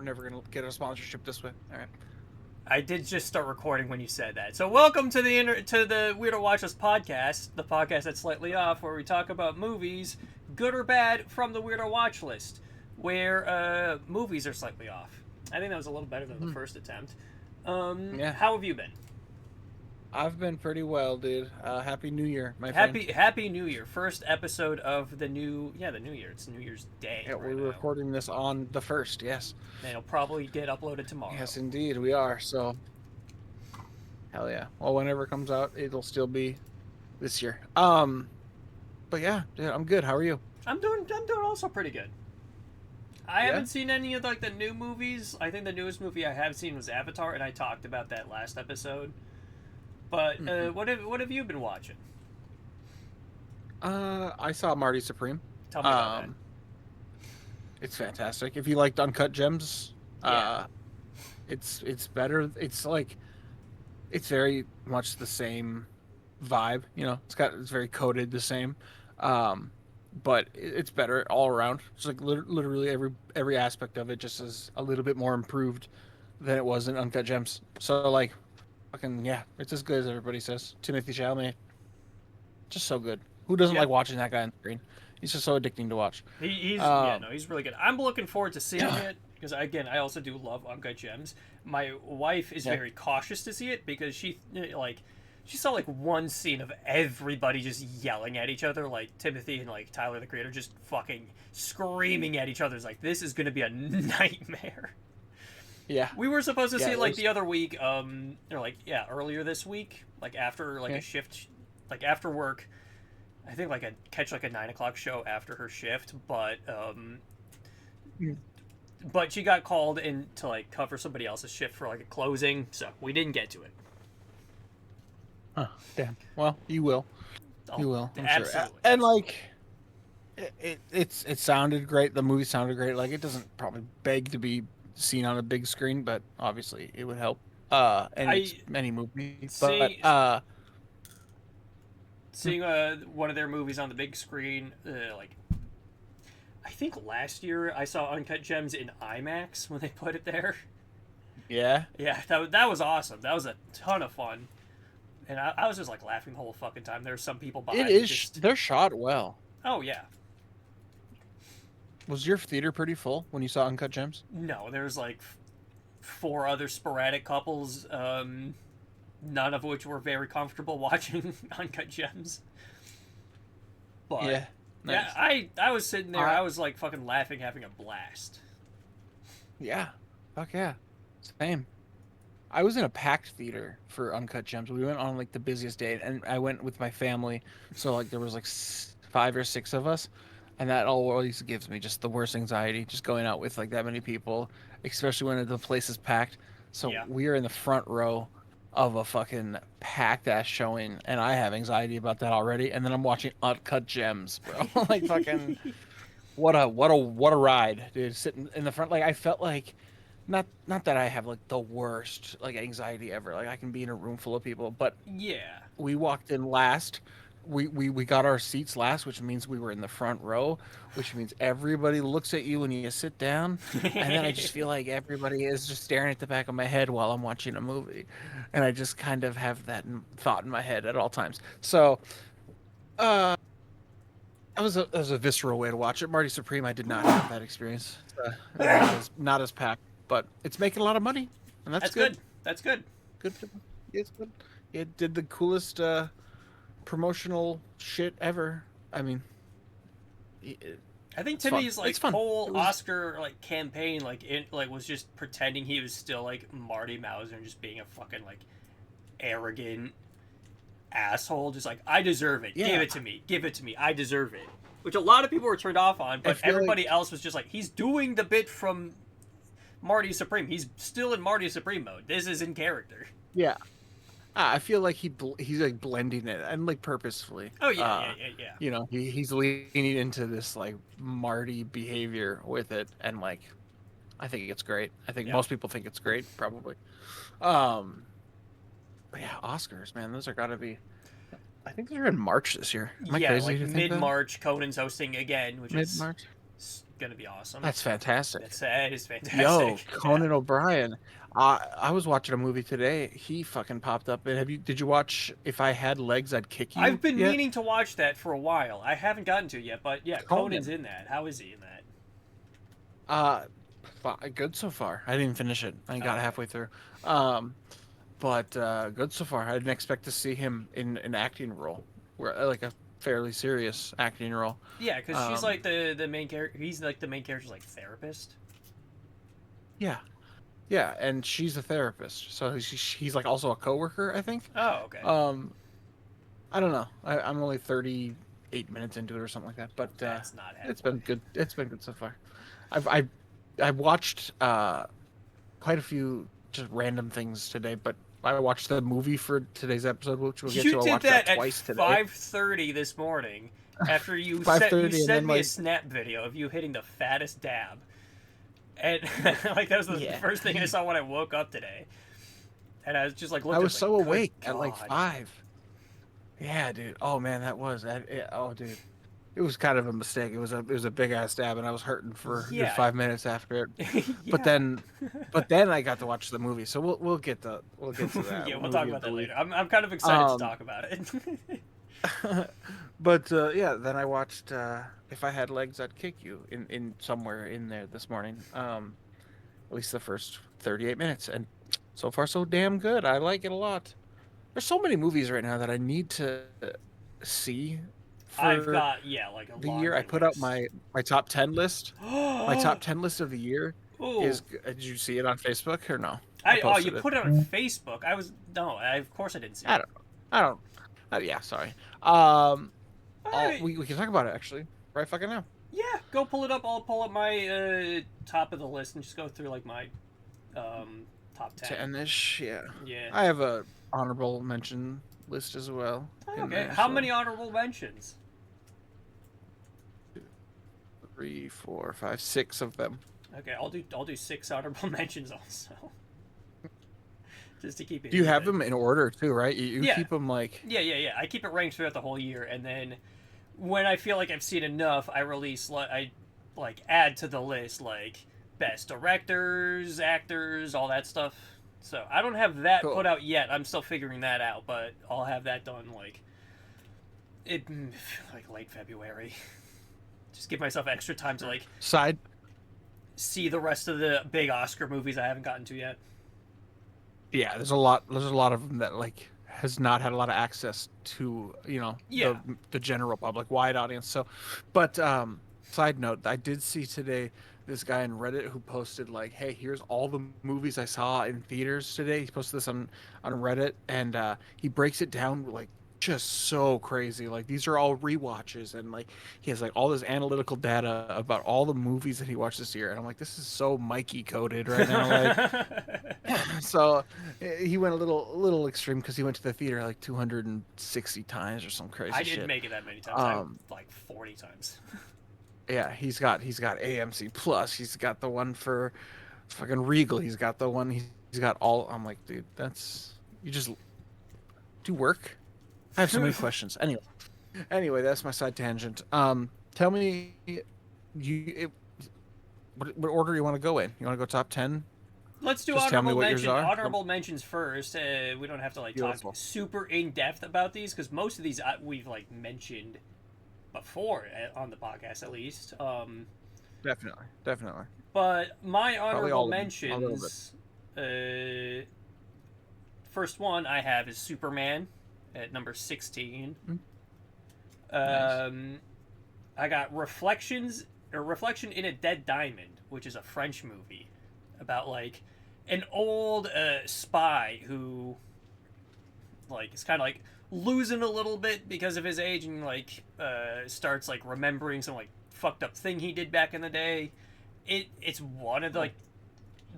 We're never gonna get a sponsorship this way. All right. I did just start recording when you said that. So welcome to the Weirdo Watchlist Podcast, the podcast that's slightly off, where we talk about movies, good or bad, from the Weirdo Watchlist, where movies are slightly off. I think that was a little better than the first attempt. Yeah. How have you been? I've been pretty well, dude. Happy New Year, my friend. Happy New Year. First episode of the new year. It's New Year's Day. Yeah, we're recording this on the 1st, yes. And it'll probably get uploaded tomorrow. Yes, indeed, we are. So, hell yeah. Well, whenever it comes out, it'll still be this year. But yeah, dude, I'm good. How are you? I'm doing also pretty good. I haven't seen any of like the new movies. I think the newest movie I have seen was Avatar, and I talked about that last episode. But what have you been watching? I saw Marty Supreme. Tell me about that. It's fantastic. If you liked Uncut Gems, it's better. It's like it's very much the same vibe. You know, it's very coded the same, but it's better all around. It's like literally every aspect of it just is a little bit more improved than it was in Uncut Gems. So like. Fucking yeah, it's as good as everybody says. Timothy Chalamet, just so good. Who doesn't like watching that guy on screen? He's just so addicting to watch. He's really good. I'm looking forward to seeing it because again, I also do love Uncut Gems. My wife is very cautious to see it because she saw like one scene of everybody just yelling at each other, like Timothy and like Tyler the Creator just fucking screaming at each other. It's like this is gonna be a nightmare. Yeah, we were supposed to see it like the other week, earlier this week, like after like a shift, like after work. I think like I'd catch like a 9:00 show after her shift, but she got called in to like cover somebody else's shift for like a closing, so we didn't get to it. Huh? Damn. Well, you will. You will. I'm absolutely. Sure. And like, it sounded great. The movie sounded great. Like it doesn't probably beg to be seen on a big screen, but obviously it would help. It's many movies, but seeing one of their movies on the big screen, like I think last year I saw Uncut Gems in IMAX when they put it there. Yeah, that was awesome. That was a ton of fun, and I was just like laughing the whole fucking time. There's some people behind. They're shot well. Oh yeah. Was your theater pretty full when you saw Uncut Gems? No, there's like 4 other sporadic couples, none of which were very comfortable watching Uncut Gems. But yeah, nice. Yeah, I was sitting there, I was like fucking laughing, having a blast. Yeah, fuck yeah, same. I was in a packed theater for Uncut Gems. We went on like the busiest day, and I went with my family, so like there was like 5 or 6 of us. And that always gives me just the worst anxiety, just going out with like that many people, especially when the place is packed. So we are in the front row of a fucking packed ass showing, and I have anxiety about that already. And then I'm watching Uncut Gems, bro. Like fucking, what a ride, dude. Sitting in the front, like I felt like, not that I have like the worst like anxiety ever. Like I can be in a room full of people, but we walked in last. We got our seats last, which means we were in the front row, which means everybody looks at you when you sit down, and then I just feel like everybody is just staring at the back of my head while I'm watching a movie, and I just kind of have that thought in my head at all times. So, that was a visceral way to watch it. Marty Supreme, I did not have that experience. Not as packed, but it's making a lot of money, and that's good. That's good. Good. It's good. It did the coolest promotional shit ever. I mean, I think Timmy's like whole Oscar like campaign was just pretending he was still like Marty Mauser and just being a fucking like arrogant asshole, just like I deserve it. Give it to me. I deserve it. Which a lot of people were turned off on, but everybody else was just like, he's doing the bit from Marty Supreme. He's still in Marty Supreme mode. This is in character. Yeah. I feel like he's like blending it and like purposefully. Oh yeah. You know, he's leaning into this like Marty behavior with it, and like, I think it's great. I think most people think it's great, probably. But yeah, Oscars, man, those are gotta be. I think they're in March this year. Am I crazy like to think mid-March. Conan's hosting again, which mid-March. is gonna be awesome. That's fantastic. That is fantastic. Yo, Conan O'Brien. I was watching a movie today. He fucking popped up. And did you watch If I Had Legs, I'd Kick You? I've been meaning to watch that for a while. I haven't gotten to it yet, but yeah, Conan's in that. How is he in that? Good so far. I didn't finish it. I got halfway through. But good so far. I didn't expect to see him in an acting role, like a fairly serious acting role. Yeah, because she's like the main character. He's like the main character's like therapist. Yeah, yeah, and she's a therapist, so he's like also a coworker, I think. Oh, okay. I don't know. I'm only 38 minutes into it or something like that, but that's not halfway. It's been good. It's been good so far. I've watched quite a few just random things today, but I watched the movie for today's episode, which we'll get to. I watched that twice today. 5:30 this morning after you sent me a snap video of you hitting the fattest dab. And like that was the first thing I saw when I woke up today. And I was just like, I was so awake at like 5. Yeah, dude. Oh man, that was that. Oh, dude. It was kind of a mistake. It was a big ass stab, and I was hurting for 5 minutes after it. But then I got to watch the movie, so we'll get to that. Yeah, we'll talk about that later. I'm kind of excited to talk about it. But then I watched If I Had Legs, I'd Kick You in somewhere in there this morning. At least the first 38 minutes, and so far so damn good. I like it a lot. There's so many movies right now that I need to see. I've got like a the year. I put out my top 10 list. My top 10 list of the year is. Did you see it on Facebook or no? You put it on Facebook. Of course I didn't see it. I don't. Yeah, sorry. We can talk about it actually right fucking now. Yeah, go pull it up. I'll pull up my top of the list and just go through like my top 10. 10-ish, yeah. Yeah. I have a honorable mention list as well. Okay. How many honorable mentions? 3, 4, 5, 6 of them. Okay, I'll do 6 honorable mentions also. Just to keep it. Do you have them in order too, right? You keep them like. Yeah. I keep it ranked throughout the whole year, and then when I feel like I've seen enough, I add to the list like best directors, actors, all that stuff. So I don't have that put out yet. I'm still figuring that out, but I'll have that done like late February. Just give myself extra time to see the rest of the big Oscar movies I haven't gotten to yet. Yeah, there's a lot of them that has not had a lot of access to the general public, wide audience. So, but side note, I did see today this guy in Reddit who posted hey, here's all the movies I saw in theaters today. He posted this on Reddit, and he breaks it down just so crazy. These are all rewatches, and he has all this analytical data about all the movies that he watched this year, and I'm this is so Mikey coded right now. So he went a little extreme because he went to the theater 260 times or some crazy shit. I didn't make it that many times. 40 times. Yeah, he's got AMC Plus. He's got the one for fucking Regal. He's got the one. He's got all. I'm dude, that's you just do work. I have so many questions. Anyway, that's my side tangent. Tell me, what order you want to go in? You want to go top 10? Let's do honorable mentions first. We don't have to talk super in depth about these because most of these we've mentioned before on the podcast at least. Definitely. But my honorable mentions, first one I have is Superman at number 16. Nice. I got Reflection in a Dead Diamond, which is a French movie about an old spy who is kind of losing a little bit because of his age and starts remembering some fucked up thing he did back in the day. It's one of the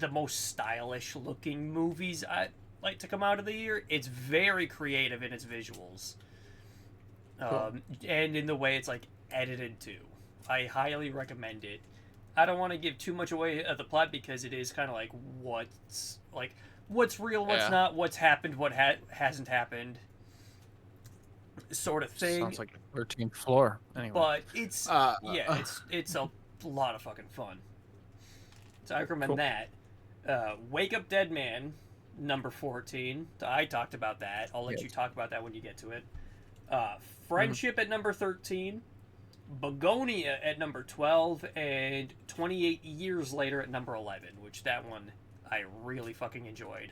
most stylish looking movies I like to come out of the year. It's very creative in its visuals, and in the way it's edited too. I highly recommend it. I don't want to give too much away of the plot because it is kind of what's real, what's not, what's happened, what hasn't happened, sort of thing. Sounds like 13th Floor. Anyway, but it's it's a a lot of fucking fun. So I recommend Cool. that. Wake Up Dead Man, number 14. I talked about that. I'll let you talk about that when you get to it. Friendship at number 13. Begonia at number 12. And 28 Years Later at number 11, which that one I really fucking enjoyed.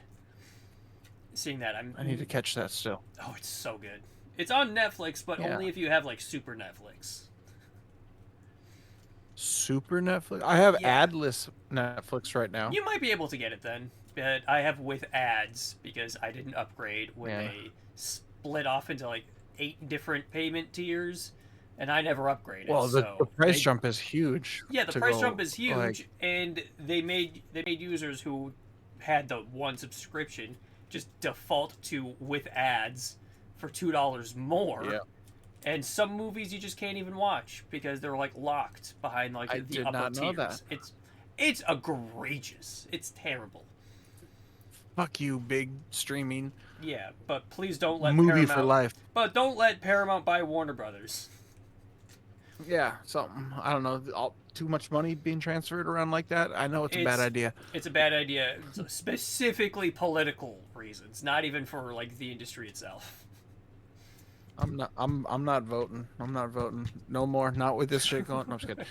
Seeing that, I need to catch that still. Oh, it's so good. It's on Netflix, but only if you have, like, Super Netflix. Super Netflix? I have adless Netflix right now. You might be able to get it then. But I have with ads because I didn't upgrade when they split off into, like, 8 different payment tiers, and I never upgraded. Well, the price jump is huge. Yeah, the price jump is huge, and they made users who had the one subscription just default to with ads for $2 more. Yeah. And some movies you just can't even watch because they're like locked behind like the upper tiers. That. It's egregious. It's terrible. Fuck you, big streaming. Yeah, but please don't let Movie for life. But don't let Paramount buy Warner Brothers. Yeah, something. I don't know. Too much money being transferred around like that. I know it's a bad idea. It's a bad idea, specifically political reasons, not even for like the industry itself. I'm not voting. I'm not voting. No more. Not with this shit going. No, I'm just kidding.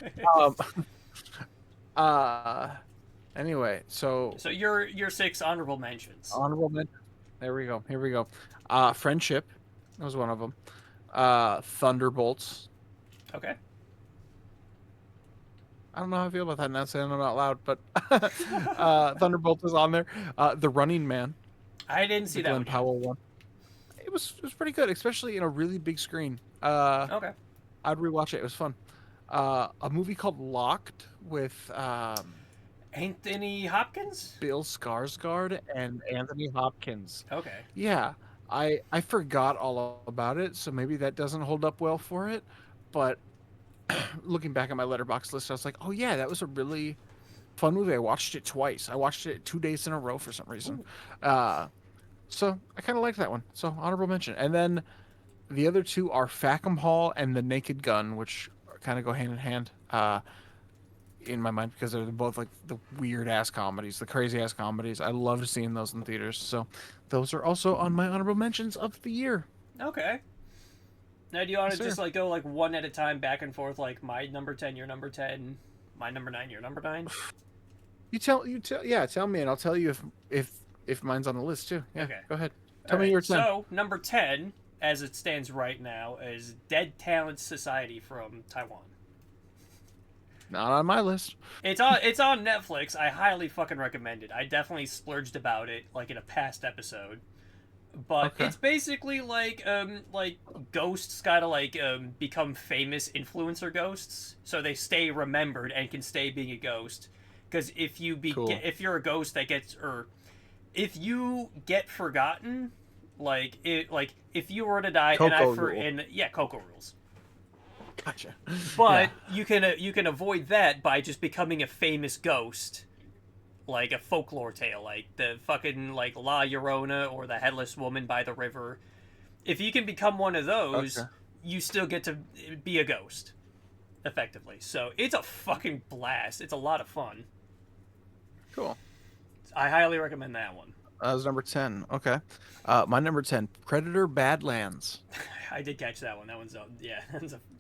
Anyway, so your 6 honorable mentions. Honorable mention. There we go. Here we go. Friendship was one of them. Thunderbolts. Okay. I don't know how I feel about that. Not saying them out loud, but Thunderbolt is on there. The Running Man. I didn't see that Glenn Powell one. It was pretty good, especially in a really big screen. Okay. I'd rewatch it. It was fun. A movie called Locked with Anthony Hopkins, Bill Skarsgård, and Anthony Hopkins. Okay. Yeah, I forgot all about it, so maybe that doesn't hold up well for it. But looking back at my Letterboxd list, I was like, oh yeah, that was a really fun movie. I watched it twice. I watched it 2 days in a row for some reason. So I kind of liked that one. So honorable mention. And then the other two are Fackham Hall and The Naked Gun, which kind of go hand in hand in my mind because they're both like the weird ass comedies, the crazy ass comedies. I loved seeing those in theaters. So those are also on my honorable mentions of the year. Okay. Now, do you want to just like go like one at a time, back and forth, like my number 10, your number 10, my number 9, your number 9? Tell me, and I'll tell you if mine's on the list too. Yeah, okay. Go ahead. Tell me your 10. So number 10, as it stands right now, is Dead Talent Society from Taiwan. Not on my list. It's on Netflix. I highly fucking recommend it. I definitely splurged about it like in a past episode. But it's basically like ghosts gotta like become famous influencer ghosts, so they stay remembered and can stay being a ghost. Because if you're a ghost that gets, or if you get forgotten, if you were to die, Coco rules. Gotcha. But you can avoid that by just becoming a famous ghost. Like a folklore tale, like the fucking like La Llorona or the Headless Woman by the River. If you can become one of those, you still get to be a ghost, effectively. So it's a fucking blast. It's a lot of fun. Cool. I highly recommend that one. That was number 10. Okay. My number 10, Predator Badlands. I did catch that one. That one's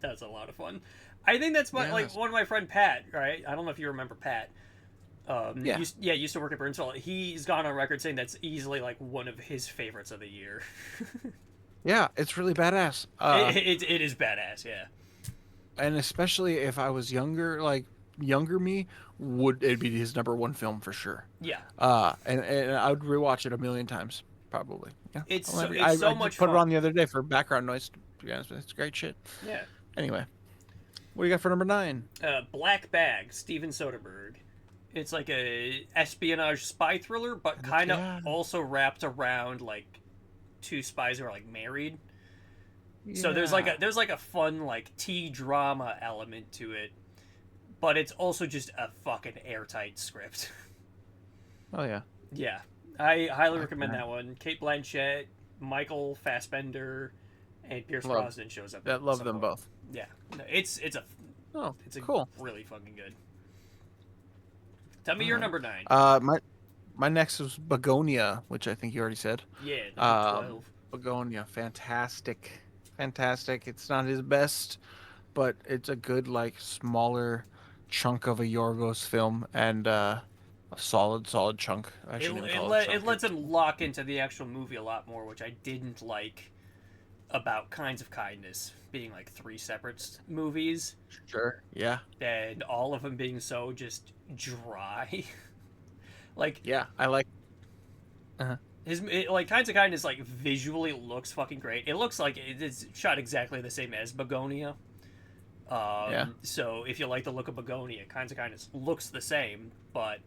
that's a lot of fun. I think that's one of my friend Pat, right? I don't know if you remember Pat. Used to work at Burnsville. He's gone on record saying that's easily like one of his favorites of the year. Yeah, it's really badass. It is badass, yeah. And especially if I was younger me, it'd be his number 1 film for sure. Yeah. And I would rewatch it a million times, probably. Yeah. It's so much fun. I put it on the other day for background noise. To be honest with you, it's great shit. Yeah. Anyway, what do you got for number 9? Black Bag, Steven Soderbergh. It's like a espionage spy thriller, but kind of also wrapped around like 2 spies who are like married. Yeah. So there's like a fun like T-drama element to it, but it's also just a fucking airtight script. Oh yeah. Yeah, I highly recommend that one. Cate Blanchett, Michael Fassbender, and Pierce Brosnan shows up. Love them both. Yeah, it's a Oh, It's a cool. really fucking good. Tell me your number 9. My next was Begonia, which I think you already said. Yeah, number 12. Begonia, fantastic. It's not his best, but it's a good, like, smaller chunk of a Yorgos film, and a solid chunk. I shouldn't even call it a chunk. It lets him lock into the actual movie a lot more, which I didn't like about Kinds of Kindness being like 3 separate movies. Sure, yeah. And all of them being so just dry. Like, yeah, I like. Like, Kinds of Kindness, like, visually looks fucking great. It looks like it's shot exactly the same as Begonia. Yeah. So if you like the look of Begonia, Kinds of Kindness looks the same, but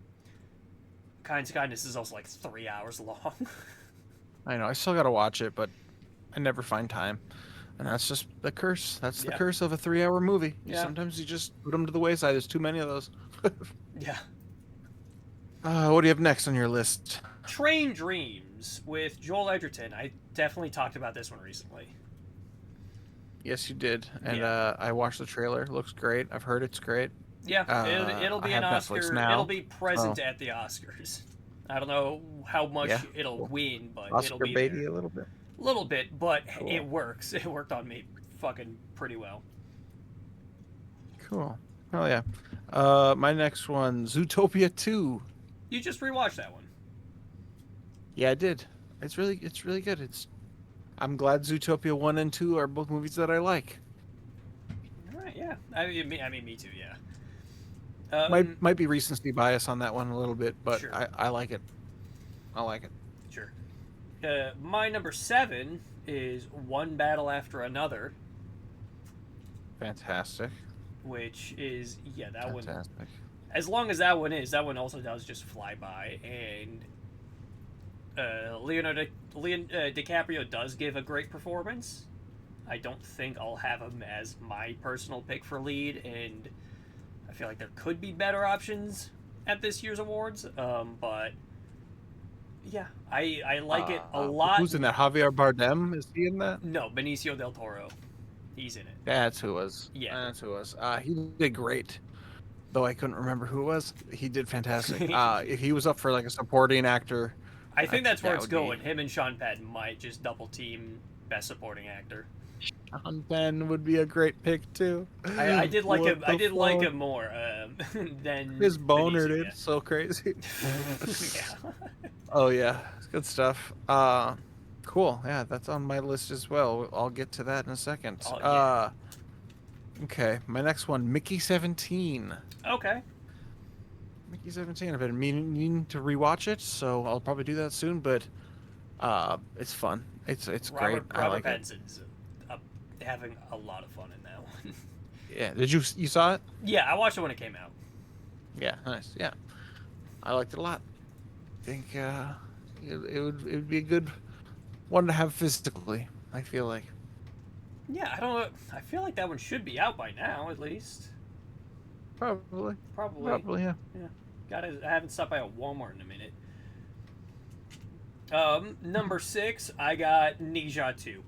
Kinds of Kindness is also like 3 hours long. I know. I still gotta watch it, but I never find time, and that's just the curse. That's the curse of a 3-hour movie. Sometimes you just put them to the wayside. There's too many of those. Yeah. What do you have next on your list? Train Dreams with Joel Edgerton. I definitely talked about this one recently. Yes, you did, and I watched the trailer. It looks great. I've heard it's great. Yeah, it'll be an Oscar. It'll be present at the Oscars. I don't know how much it'll win, but Oscar it'll be baity there. A little bit. A little bit, but cool. It works. It worked on me fucking pretty well. Cool. Oh yeah. My next one, Zootopia 2. You just rewatched that one. Yeah, I did. It's really good. I'm glad Zootopia 1 and 2 are both movies that I like. All right, yeah. I mean, me too, yeah. Might be recency bias on that one a little bit, but sure. I like it. Sure. My number 7 is One Battle After Another. Fantastic. Which is, that Fantastic. One. As long as that one also does just fly by, and Leonardo DiCaprio does give a great performance. I don't think I'll have him as my personal pick for lead, and I feel like there could be better options at this year's awards. But yeah, I like it a lot. Who's in that? Javier Bardem? Is he in that? No, Benicio del Toro. He's in it. That's who it was. Yeah, that's who it was. He did great. Though I couldn't remember who it was. He did fantastic. If he was up for like a supporting actor, I think that's where it's going. Him and Sean Penn might just double team Best Supporting Actor. Sean Penn would be a great pick too. I did like him. I did like him more than his boner, Benicio, dude. yeah. So crazy. Yeah. Oh yeah, good stuff. Cool. Yeah, that's on my list as well. I'll get to that in a second. Oh, yeah. Okay, my next one, Mickey 17. Okay. Mickey 17. I've been meaning to rewatch it, so I'll probably do that soon. But it's fun. It's great. I like Pattinson's having a lot of fun in that one. Yeah. Did you saw it? Yeah, I watched it when it came out. Yeah. Nice. Yeah. I liked it a lot. I think it would be a good one to have physically. I feel like. Yeah, I don't know. I feel like that one should be out by now, at least. Probably, yeah. I haven't stopped by a Walmart in a minute. Number 6, I got Ninja 2.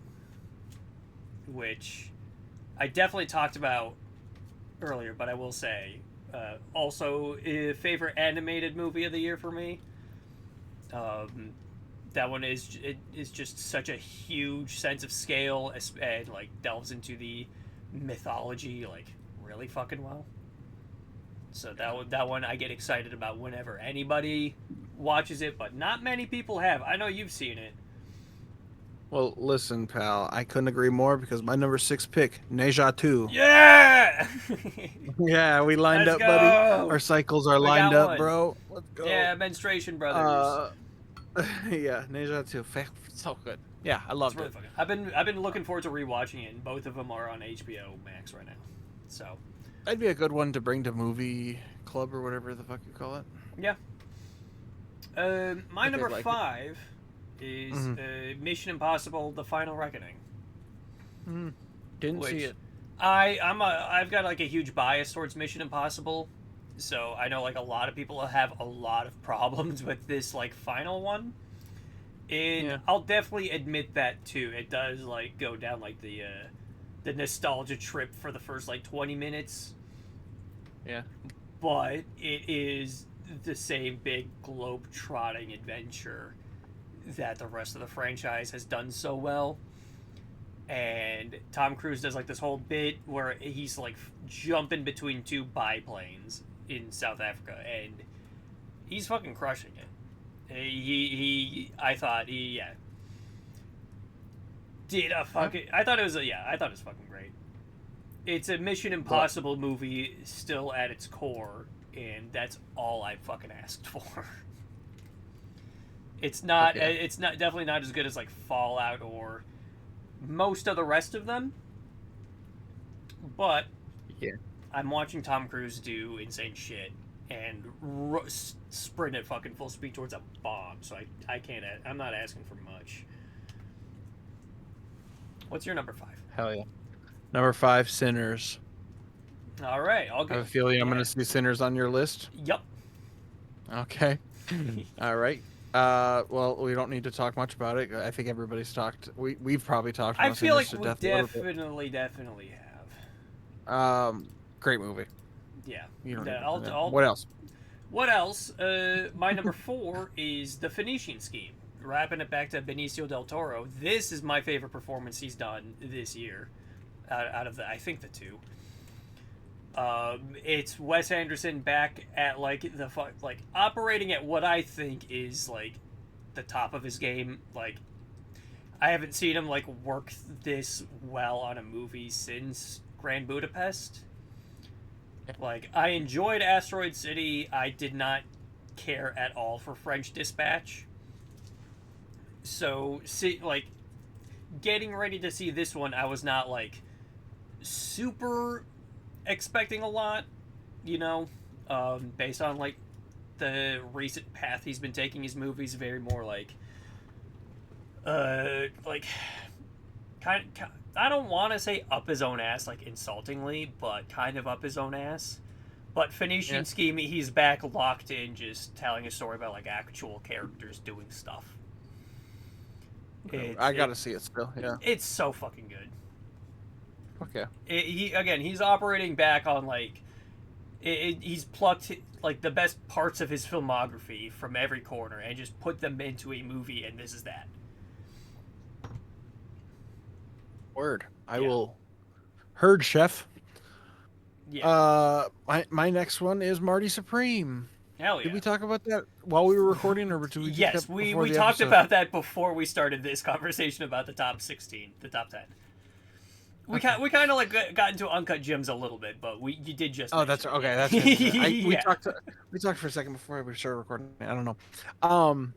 Which I definitely talked about earlier, but I will say, also a favorite animated movie of the year for me. That one is just such a huge sense of scale and like delves into the mythology like really fucking well. So that one I get excited about whenever anybody watches it, but not many people have. I know you've seen it. Well, listen, pal, I couldn't agree more because my number 6 pick, Neja 2. Yeah! Yeah, we lined Let's up, go! buddy. Our cycles are lined up, bro. Let's go. Yeah, Menstruation Brothers. Yeah, Neja 2. So good. Yeah, I loved it. I've been looking forward to rewatching it, and both of them are on HBO Max right now. So that'd be a good one to bring to movie club or whatever the fuck you call it. Yeah. My number 5 is Mission Impossible: The Final Reckoning. Didn't see it. I've got like a huge bias towards Mission Impossible, so I know like a lot of people have a lot of problems with this like final one. And I'll definitely admit that too. It does like go down like the nostalgia trip for the first like 20 minutes. Yeah. But it is the same big globe-trotting adventure that the rest of the franchise has done so well. And Tom Cruise does like this whole bit where he's like jumping between two biplanes in South Africa, and he's fucking crushing it. I thought he did a fucking. I thought it was fucking great. It's a Mission Impossible movie still at its core, and that's all I fucking asked for. It's not. Okay. It's not definitely not as good as like Fallout or most of the rest of them, but I'm watching Tom Cruise do insane shit and sprint at fucking full speed towards a bomb, so I can't. I'm not asking for much. What's your number 5? Hell yeah. Number 5, Sinners. All right, I'll go. I have a feeling I'm going to see Sinners on your list. Yep. Okay. All right. Well, we don't need to talk much about it. I think everybody's talked. We've probably talked about I feel like Sinners we definitely have. Great movie. Yeah. You don't what else? What else? My number 4 is The Phoenician Scheme. Wrapping it back to Benicio del Toro. This is my favorite performance he's done this year. Out of I think the two. It's Wes Anderson back at like operating at what I think is like the top of his game. Like, I haven't seen him like work this well on a movie since Grand Budapest. Like, I enjoyed Asteroid City. I did not care at all for French Dispatch. So, getting ready to see this one, I was not like super expecting a lot, based on like the recent path he's been taking his movies. Very more like kind of, I don't want to say up his own ass like insultingly, but kind of up his own ass. But Phoenician Scheme, he's back locked in, just telling a story about like actual characters doing stuff. I gotta see it still. Yeah, it's so fucking good. Okay. He's operating back on like he's plucked like the best parts of his filmography from every corner and just put them into a movie, and this is that. Word. I will. Heard, chef. Yeah. My next one is Marty Supreme. Hell yeah. Did we talk about that while we were recording, or did we? Yes, we talked about that before we started this conversation about the top 16, the top 10. We kind of like got into Uncut Gems a little bit, but you did just. Oh, that's okay. That's good. We talked for a second before we started recording. I don't know.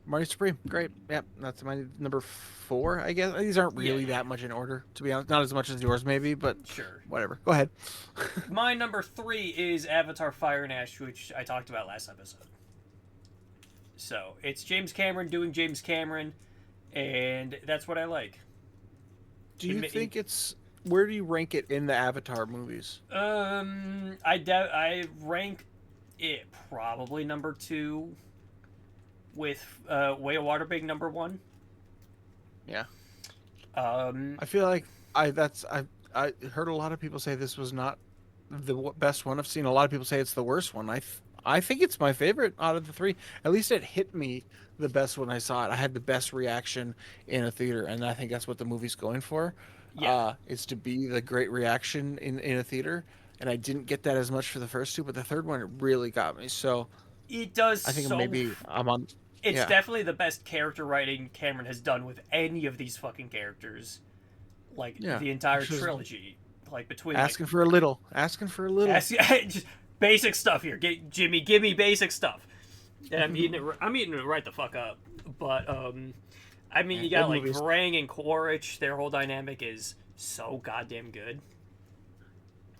Marty Supreme, great. Yep, that's my number 4. I guess these aren't really that much in order, to be honest. Not as much as yours, maybe, but sure. Whatever. Go ahead. My number 3 is Avatar: Fire and Ash, which I talked about last episode. So it's James Cameron doing James Cameron, and that's what I like. Do you think it's... Where do you rank it in the Avatar movies? I rank it probably number 2, with Way of Water being number 1. Yeah. I feel like I heard a lot of people say this was not the best one. I've seen a lot of people say it's the worst one. I think it's my favorite out of the 3. At least it hit me the best when I saw it. I had the best reaction in a theater, and I think that's what the movie's going for. Yeah. Is to be the great reaction in a theater, and I didn't get that as much for the first 2, but the third one it really got me. So it does. I think maybe I'm on. It's definitely the best character writing Cameron has done with any of these fucking characters, like the entire trilogy. Like between asking for a little. Just basic stuff here. Jimmy, give me basic stuff. And I'm eating it right the fuck up. But I mean, you got like Varang and Quaritch. Their whole dynamic is so goddamn good.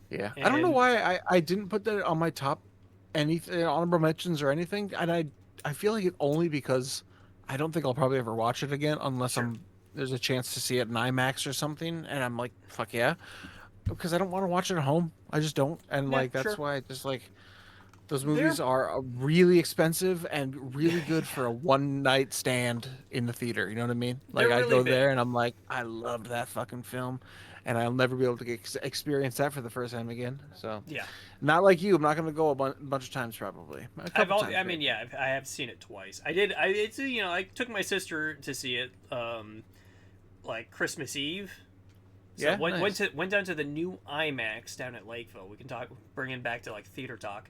Yeah, I don't know why I didn't put that on my top anything honorable mentions or anything, and I feel like it only because I don't think I'll probably ever watch it again unless there's a chance to see it in IMAX or something, and I'm like, fuck yeah, because I don't want to watch it at home. I just don't, and that's why I just like those movies are really expensive and really good for a one night stand in the theater. You know what I mean? Like I go there and I'm like, I loved that fucking film, and I'll never be able to experience that for the first time again. So yeah, not like you. I'm not going to go a bunch of times probably. I mean, yeah, I have seen it twice. It's I took my sister to see it, like Christmas Eve. So went down to the new IMAX down at Lakeville. We can bring it back to like theater talk.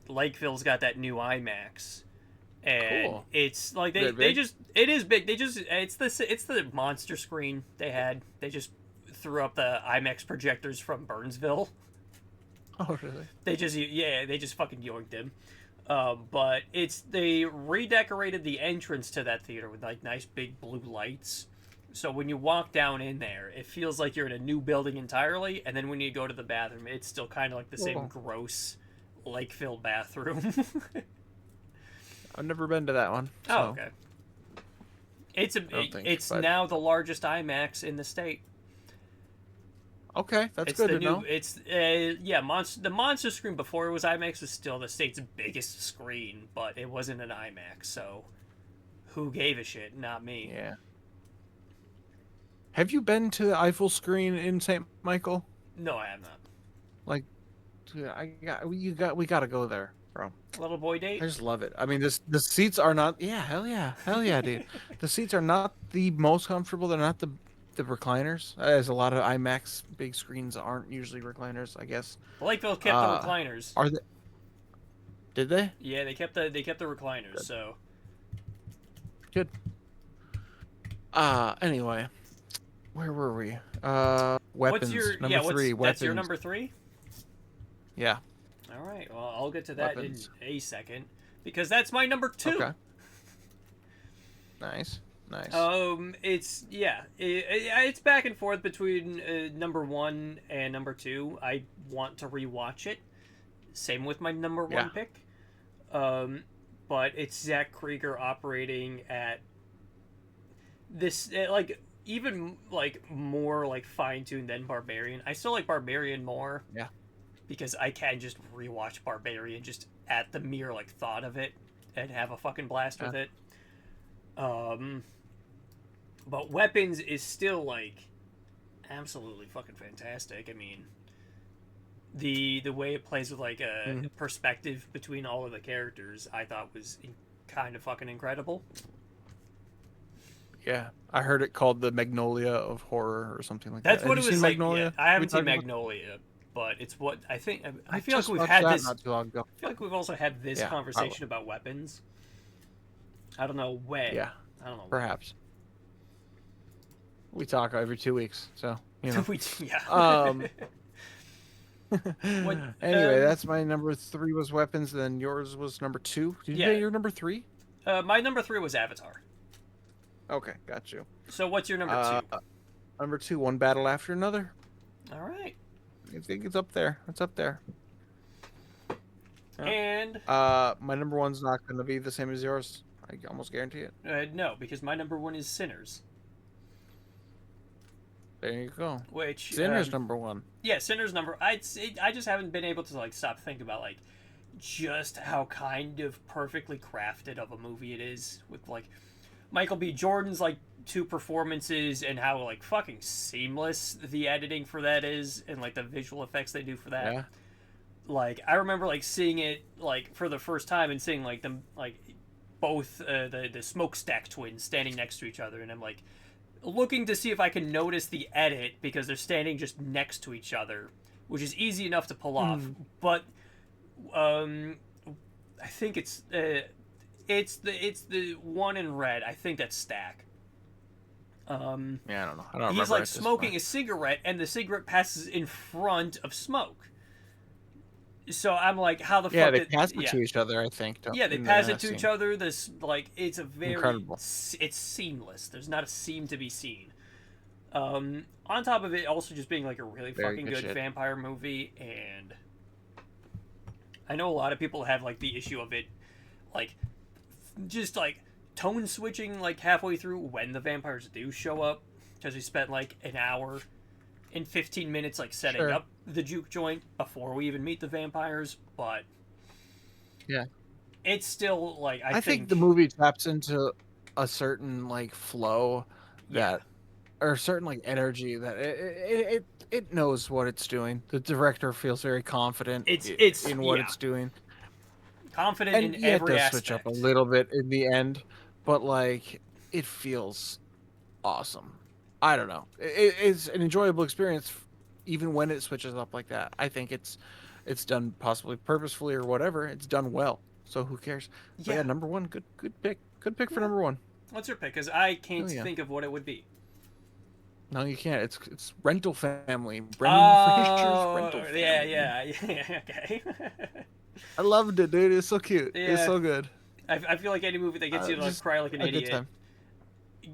Lakeville's got that new IMAX, and cool. It's like they just it is big. It's the monster screen they had. They just threw up the IMAX projectors from Burnsville. Oh really? They just fucking yoinked them. But they redecorated the entrance to that theater with like nice big blue lights. So when you walk down in there, it feels like you're in a new building entirely, and then when you go to the bathroom, it's still kind of like the same gross Lakeville bathroom. I've never been to that one. So. Oh, okay. It's now the largest IMAX in the state. Okay, that's good to know. It's the monster screen before it was IMAX was still the state's biggest screen, but it wasn't an IMAX, so who gave a shit? Not me. Yeah. Have you been to the Eiffel screen in St. Michael? No, I have not. Like, we got to go there, bro. Little boy date. I just love it. I mean, the seats are not. Yeah, hell yeah, dude. The seats are not the most comfortable. They're not the recliners, as a lot of IMAX big screens aren't usually recliners, I guess. Lakeville kept the recliners. Are they? Did they? Yeah, they kept the recliners. Good. So good. Anyway, where were we? Weapons. Number 3. Weapons. That's your number 3. Yeah. All right. Well, I'll get to that in a second because that's my number 2. Okay. Nice. It's back and forth between number 1 and number 2. I want to rewatch it. Same with my number 1 pick. But it's Zach Krieger operating at this even more fine-tuned than Barbarian. I still like Barbarian more. Yeah. Because I can just rewatch Barbarian just at the mere thought of it and have a fucking blast with it. But Weapons is still absolutely fucking fantastic. I mean, the way it plays with a perspective between all of the characters, I thought was kind of fucking incredible. Yeah, I heard it called the Magnolia of horror or something like that. That's what it was like. Magnolia? Yeah, I haven't seen Magnolia, but it's what I think. I feel like we've had this. Not too long ago. I feel like we've also had this conversation about Weapons. I don't know when. Yeah, I don't know. Perhaps. We talk every 2 weeks, so you know. Anyway, that's my number 3 was Weapons. Then yours was number 2. Did you say your number 3? My number 3 was Avatar. Okay, got you. So what's your number 2? Number 2, One Battle After Another. All right. I think it's up there. It's up there. Yeah. And my number 1's not going to be the same as yours. I almost guarantee it. No, because my number 1 is Sinners. There you go. Which Sinners number 1. Yeah, Sinners number. I just haven't been able to stop thinking about just how kind of perfectly crafted of a movie it is with Michael B. Jordan's 2 performances and how fucking seamless the editing for that is and the visual effects they do for that. Yeah. I remember seeing it for the first time and seeing them both the Smokestack twins standing next to each other, and I'm looking to see if I can notice the edit because they're standing just next to each other, which is easy enough to pull off. But I think it's the one in red. I think that's Stack. Yeah, I don't know. I don't he's remember smoking a cigarette, and the cigarette passes in front of Smoke. So I'm how the fuck? Yeah, they pass it to each other. I think. Yeah, they pass it to each other. This it's a very incredible. It's seamless. There's not a seam to be seen. On top of it, also just being a really very fucking good vampire movie, and I know a lot of people have the issue of it, just tone switching halfway through when the vampires do show up, because we spent an hour and 15 minutes setting up the juke joint before we even meet the vampires. But yeah, it's still I think the movie taps into a certain flow that or a certain like energy that it knows what it's doing. The director feels very confident in what it's doing. Confident and in every it does aspect. switch up a little bit in the end, but like it feels awesome. I don't know. It's an enjoyable experience, even when it switches up like that. I think it's done possibly purposefully or whatever. It's done well, so who cares? Yeah, but yeah, number one, good pick. Good pick for number one. What's your pick? Because I can't think of what it would be. No, you can't. It's Rental Family. Brendan Fraser's Rental Family. Yeah. Okay. I loved it, dude. It's so cute. Yeah. It's so good. I feel like any movie that gets you to like cry like an idiot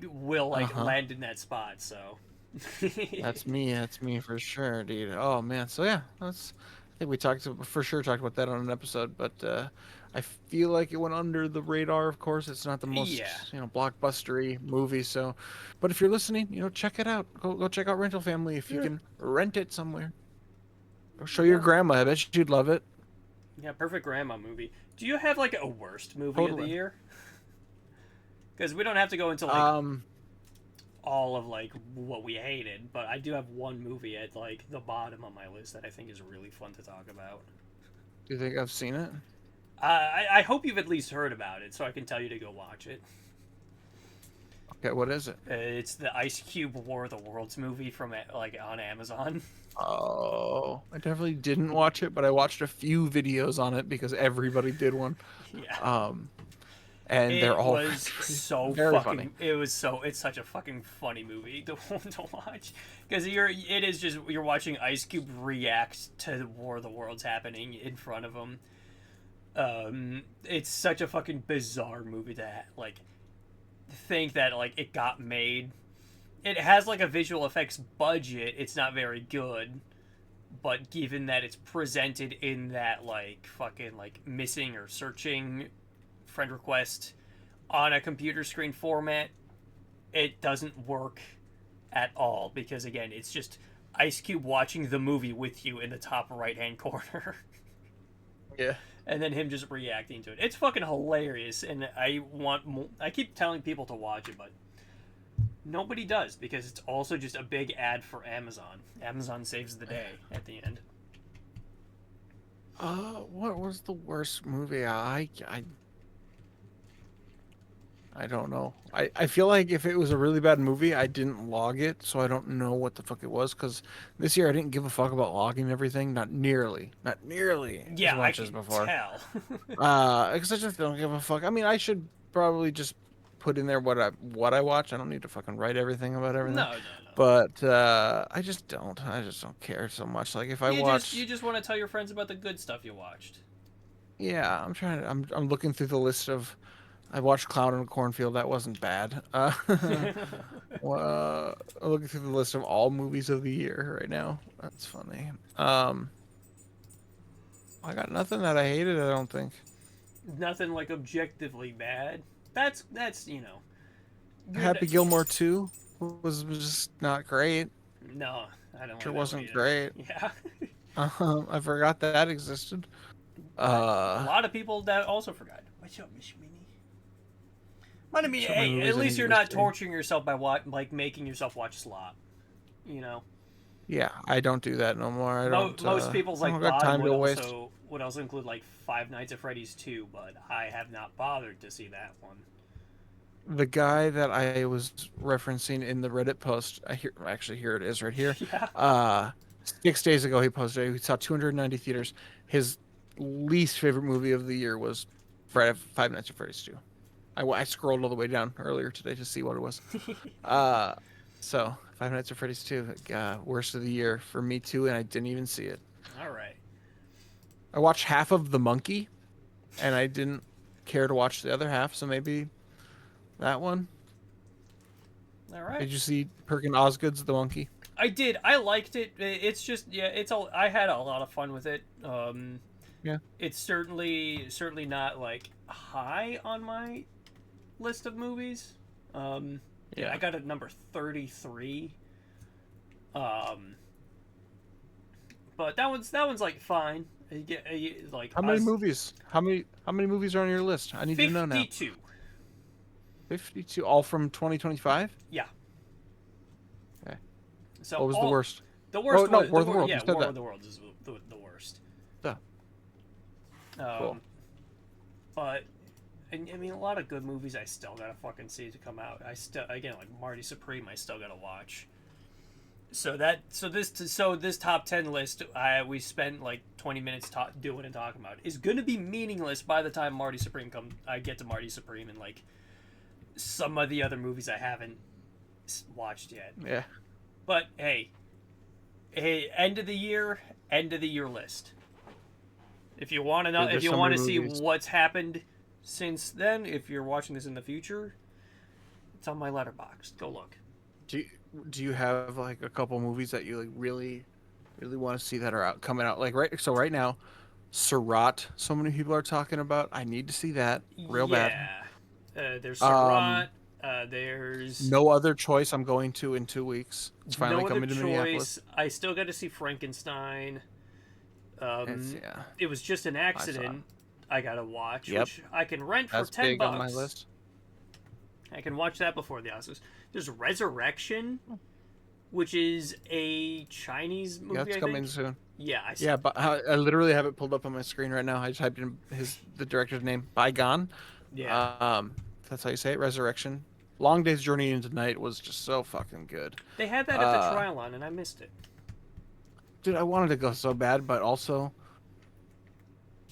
will like land in that spot. So that's me. That's me for sure, dude. Oh man. So yeah, I think we talked about that on an episode, but I feel like it went under the radar. Of course, it's not the most blockbustery movie. So, but if you're listening, check it out. Go check out Rental Family if you can rent it somewhere. Go show your grandma. I bet she'd love it. Yeah, perfect grandma movie. Do you have like a worst movie of the year? Because we don't have to go into like all of like what we hated, but I do have one movie at like the bottom of my list that I think is really fun to talk about. Do you think I've seen it? I hope you've at least heard about it, so I can tell you to go watch it. Okay, what is it? It's the Ice Cube War of the Worlds movie from like on Amazon. Oh, I definitely didn't watch it, but I watched a few videos on it because everybody did one. Yeah. And they're all so very fucking funny. It's such a fucking funny movie to watch because you're watching Ice Cube react to the War of the Worlds happening in front of him. It's such a fucking bizarre movie to like think that like it got made. It has like a visual effects budget. It's not very good, but given that it's presented in that like fucking like missing or searching friend request on a computer screen format, it doesn't work at all because again, it's just Ice Cube watching the movie with you in the top right hand corner. Yeah. And then him just reacting to it. It's fucking hilarious, and I keep telling people to watch it, but nobody does because it's also just a big ad for Amazon. Amazon saves the day at the end. What was the worst movie? I don't know. I feel like if it was a really bad movie, I didn't log it, so I don't know what the fuck it was. Because this year I didn't give a fuck about logging everything. Not nearly as much as before. Tell. Because I just don't give a fuck. I mean, I should probably just put in there what I watch. I don't need to fucking write everything about everything. No. But I just don't. I just don't care so much. Like if you just want to tell your friends about the good stuff you watched. Yeah, I'm looking through the list of. I watched Clown in a Cornfield. That wasn't bad. I'm looking through the list of all movies of the year right now. That's funny. I got nothing that I hated. I don't think. Nothing like objectively bad. That's Happy Gilmore 2 was just not great. No, I don't. Sure wasn't great. Yeah. I forgot that existed. A lot of people that also forgot. What's up, Miss Minnie? But I mean, hey, at least you're not torturing yourself by making yourself watch slop. Yeah, I don't do that no more. Most people's like time would also include like Five Nights at Freddy's 2, but I have not bothered to see that one. The guy that I was referencing in the Reddit post, here it is right here. Yeah. 6 days ago he posted. He saw 290 theaters. His least favorite movie of the year was Five Nights at Freddy's 2. I scrolled all the way down earlier today to see what it was. So Five Nights at Freddy's 2, worst of the year for me too, and I didn't even see it. All right. I watched half of The Monkey, and I didn't care to watch the other half, so maybe that one. All right. Did you see Perkin Osgood's The Monkey? I did. I liked it. It's just I had a lot of fun with it. Yeah. It's certainly not like high on my list of movies. I got it number 33. But that one's like fine. Like how many movies? How many movies are on your list? I need to know now. 52. 52, all from 2025? Yeah. So what was the worst? The worst. Oh no, War of the Worlds. Yeah, War of the Worlds is the worst. Yeah. Cool. But I mean, a lot of good movies I still gotta fucking see to come out. Again, like Marty Supreme, I still gotta watch. So this top 10 list we spent like 20 minutes doing and talking about is gonna be meaningless by the time I get to Marty Supreme and like some of the other movies I haven't watched yet. Yeah. But hey, end of the year list. If you want to know, if you want to see what's happened since then, if you're watching this in the future, it's on my Letterboxd. Go look. Do you have like a couple movies that you like really want to see that are coming out? Like right now, Surratt. So many people are talking about. I need to see that real bad. There's Surratt. There's No Other Choice. I'm going to in 2 weeks. It's finally coming to Minneapolis. I still got to see Frankenstein. It was just an accident. I gotta watch, which I can rent for $10. Big on my list. I can watch that before the Oscars. There's Resurrection, which is a Chinese movie. Yeah, it's coming soon. Yeah, but I literally have it pulled up on my screen right now. I just typed in the director's name, Bygone. Yeah. That's how you say it. Resurrection. Long Day's Journey into Night was just so fucking good. They had that at the Trial-On, and I missed it. Dude, I wanted to go so bad, but also,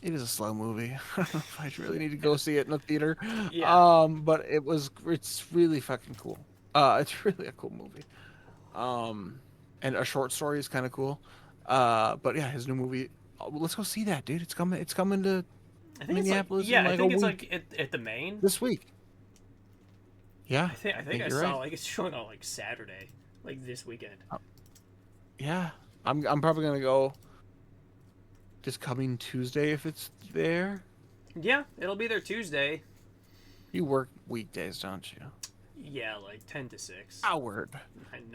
it is a slow movie. I don't know if I really need to go see it in the theater. Yeah. But it's really fucking cool. It's really a cool movie. And a short story is kind of cool. But yeah, his new movie. Let's go see that, dude. It's coming to Minneapolis. I think it's like at the Main this week. Yeah. I think I saw right. Like it's showing on like Saturday, like this weekend. Yeah. I'm probably gonna go this coming Tuesday if it's there. Yeah, it'll be there Tuesday. You work weekdays, don't you? Yeah, like 10 to 6. Coward.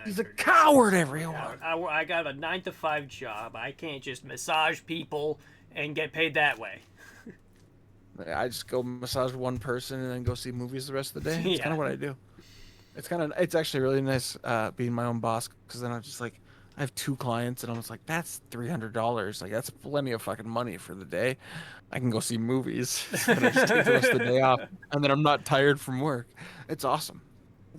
He's a coward, everyone. I got a 9 to 5 job. I can't just massage people and get paid that way. I just go massage one person and then go see movies the rest of the day. It's kind of what I do. It's actually really nice being my own boss, because then I'm just like, I have 2 clients, and I'm just like, that's $300. Like, that's plenty of fucking money for the day. I can go see movies, and I just take the rest of the day off, and then I'm not tired from work. It's awesome.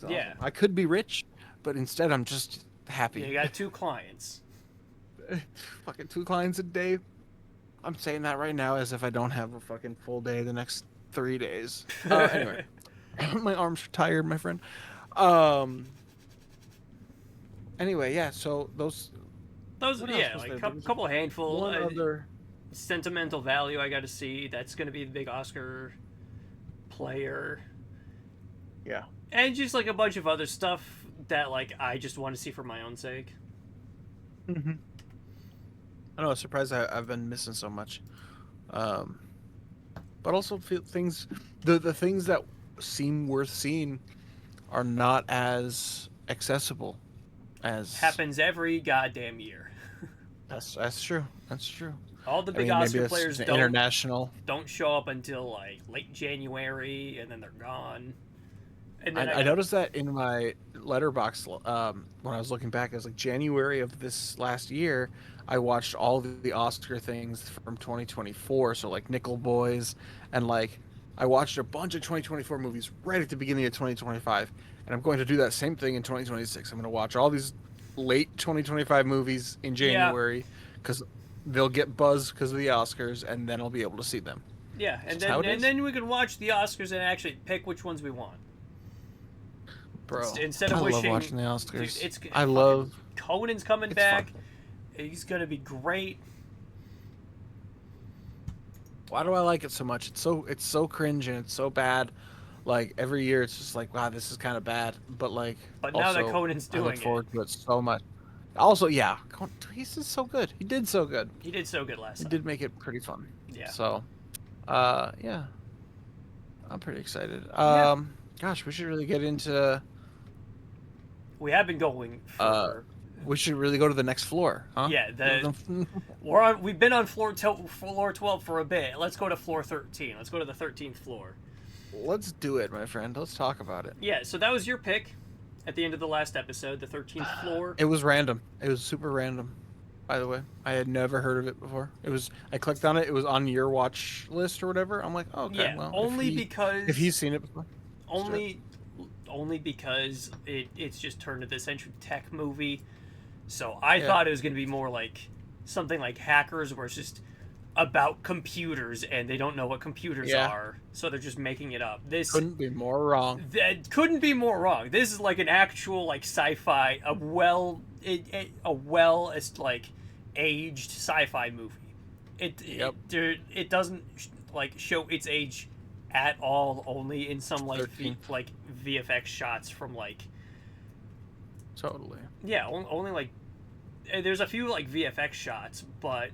Yeah. I could be rich, but instead I'm just happy. Yeah, you got 2 clients. Fucking 2 clients a day. I'm saying that right now as if I don't have a fucking full day the next 3 days. Anyway, my arms are tired, my friend. Anyway, yeah. So those yeah, like a couple handful. One other Sentimental Value I got to see. That's going to be the big Oscar player. Yeah. And just like a bunch of other stuff that like I just want to see for my own sake. Mm-hmm. I know. I'm surprised I've been missing so much. But also things, the things that seem worth seeing are not as accessible as happens every goddamn year. That's true. That's true. All the big Oscar players don't show up until like late January, and then they're gone. And then I noticed that in my Letterboxd when I was looking back, it was like January of this last year. I watched all the Oscar things from 2024, so like Nickel Boys, and like I watched a bunch of 2024 movies right at the beginning of 2025. And I'm going to do that same thing in 2026. I'm going to watch all these late 2025 movies in January because they'll get buzz because of the Oscars, and then I'll be able to see them. Yeah, and then we can watch the Oscars and actually pick which ones we want. Bro, instead of I love watching the Oscars. Dude, Conan's coming back. Fun. He's going to be great. Why do I like it so much? It's so cringe and it's so bad. Like every year, it's just like, wow, this is kind of bad. But like, now that Conan's doing it, I look forward to it so much. Also, yeah, he's just so good. He did so good. He did so good last time. He did make it pretty fun. Yeah. So, yeah, I'm pretty excited. Gosh, we should really get into. We have been going. We should really go to the next floor, huh? Yeah, we've been on floor 12 for a bit. Let's go to floor 13. Let's go to the 13th floor. Let's do it, my friend. Let's talk about it. Yeah, so that was your pick. at the end of the last episode, the 13th Floor. It was random. It was super random. By the way, I had never heard of it before. I clicked on it. It was on your watch list or whatever. I'm like, oh, okay, yeah, well, because if he's seen it before, only because it's just turned to this century tech movie. So I thought it was going to be more like something like Hackers, where it's just about computers and they don't know what computers are, so they're just making it up. This couldn't be more wrong. That couldn't be more wrong. This is like an actual like sci-fi, a well like aged sci-fi movie. It doesn't like show its age at all. Only in some like VFX shots from like. Totally. Yeah, only like there's a few like VFX shots, but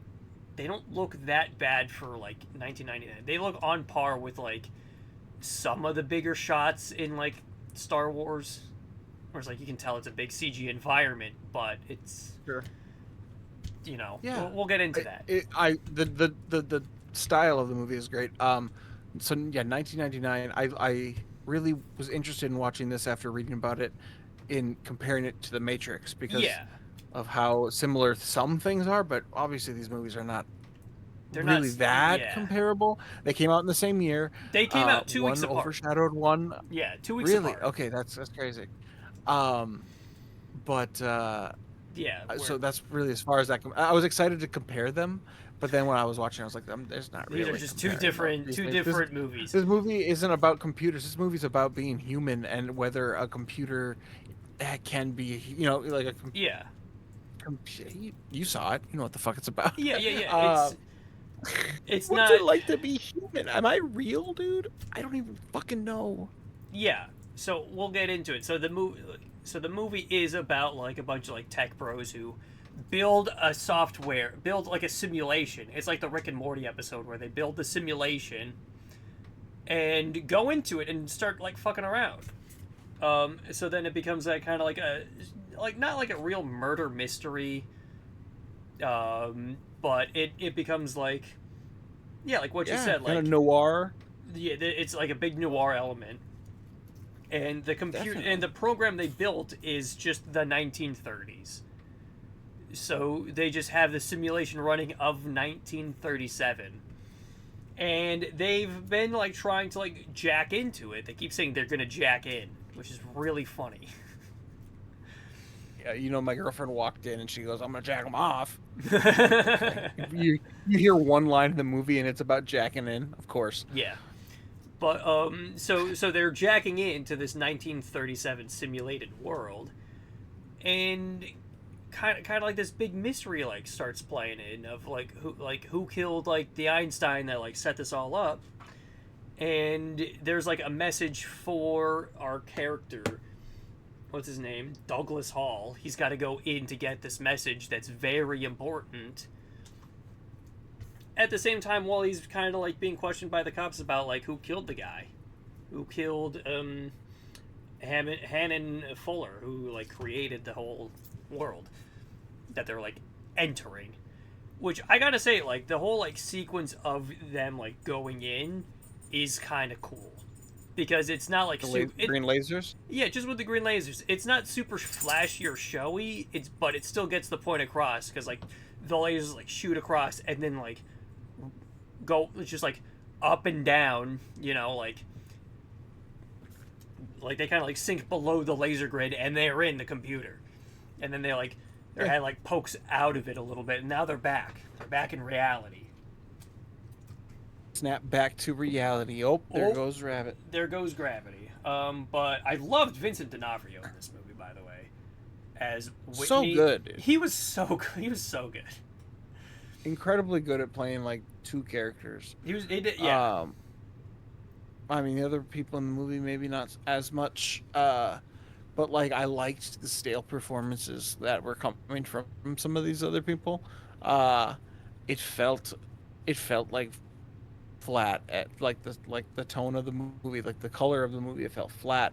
they don't look that bad for like 1999. They look on par with like some of the bigger shots in like Star Wars, where it's like you can tell it's a big CG environment, but it's we'll get into that. The style of the movie is great. So yeah, 1999. I really was interested in watching this after reading about it, in comparing it to The Matrix, because of how similar some things are, but obviously these movies are not comparable. They came out in the same year. They came out 2 weeks apart. One overshadowed one. Yeah, 2 weeks apart. Really? Okay, that's crazy. So that's really as far as that. I was excited to compare them, but then when I was watching, I was like, "There's not really." These are just two different movies. This movie isn't about computers. This movie's about being human and whether a computer can be, like a You saw it. You know what the fuck it's about. Yeah. It's what's not. it like to be human? Am I real, dude? I don't even fucking know. Yeah. So we'll get into it. So the movie is about like a bunch of like tech bros who build like a simulation. It's like the Rick and Morty episode where they build the simulation and go into it and start like fucking around. So then it becomes like kind of like not like a real murder mystery, but it becomes like like what you said, like kind of noir. Yeah, it's like a big noir element. And the computer and the program they built is just the 1930s. So they just have the simulation running of 1937. And they've been like trying to like jack into it. They keep saying they're going to jack in, which is really funny. Yeah, my girlfriend walked in and she goes, "I'm going to jack them off." you hear one line in the movie and it's about jacking in, of course. Yeah. But so they're jacking into this 1937 simulated world, and kind of like this big mystery like starts playing in of like who killed like the Einstein that like set this all up, and there's like a message for our character. What's his name? Douglas Hall. He's got to go in to get this message that's very important. At the same time, while he's kind of like being questioned by the cops about like who killed the guy, who killed Hannon Fuller, who like created the whole world that they're like entering. Which I gotta say, like the whole like sequence of them like going in is kind of cool, because it's not like green lasers. Yeah, just with the green lasers, it's not super flashy or showy. But it still gets the point across, because like the lasers like shoot across and then like go just like up and down, like they kind of like sink below the laser grid and they're in the computer, and then their head like pokes out of it a little bit, and now they're back in reality. Snap back to reality. Goes Rabbit. There goes gravity. But I loved Vincent D'Onofrio in this movie, by the way, as Whitney. So good, dude. He was so good. Incredibly good at playing like two characters. He I mean, the other people in the movie maybe not as much, but like I liked the stale performances that were coming from some of these other people. It felt like flat at like the tone of the movie, like the color of the movie. It felt flat,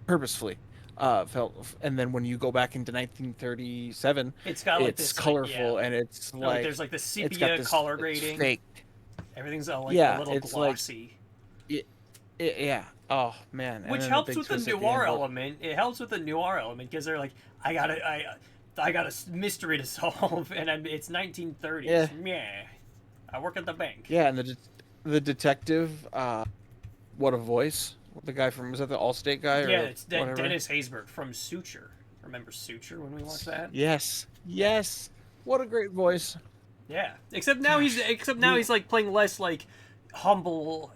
purposefully. And then when you go back into 1937, it's got like it's colorful, and it's like there's like the sepia color grading. Fake. Everything's all like a little glossy. Yeah. Oh man. Which helps with the noir element. It helps with the noir element because they're like, I got a mystery to solve, and it's 1930s. Yeah. I work at the bank. Yeah, and the detective, what a voice. The guy from, was that the Allstate guy? Yeah, it's Dennis Haysbert from Suture. Remember Suture when we watched that? Yes. Yes. What a great voice. Yeah. Except now he's like playing less like humble,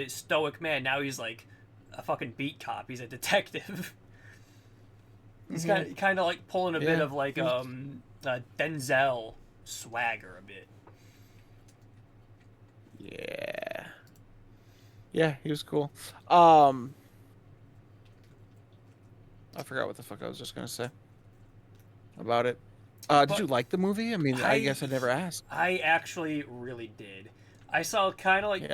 stoic man. Now he's like a fucking beat cop. He's a detective. He's kind of like pulling a bit of like Denzel swagger a bit. Yeah. Yeah, he was cool. I forgot what the fuck I was just gonna say about it. Did you like the movie? I mean, I guess I never asked. I actually really did. I saw kind of like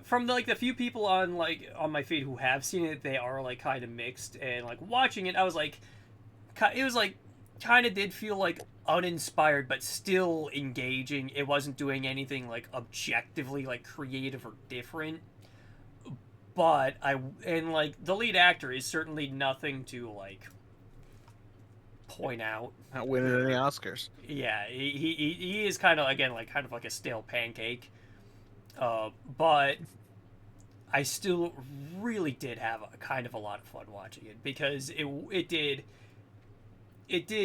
from the few people on my feed who have seen it, they are like kind of mixed, and like watching it, I was like, it was like kind of did feel like uninspired, but still engaging. It wasn't doing anything like objectively like creative or different. But like the lead actor is certainly nothing to like point out. Not winning any Oscars. Yeah, he is kind of again like kind of like a stale pancake. But I still really did have a lot of fun watching it because it did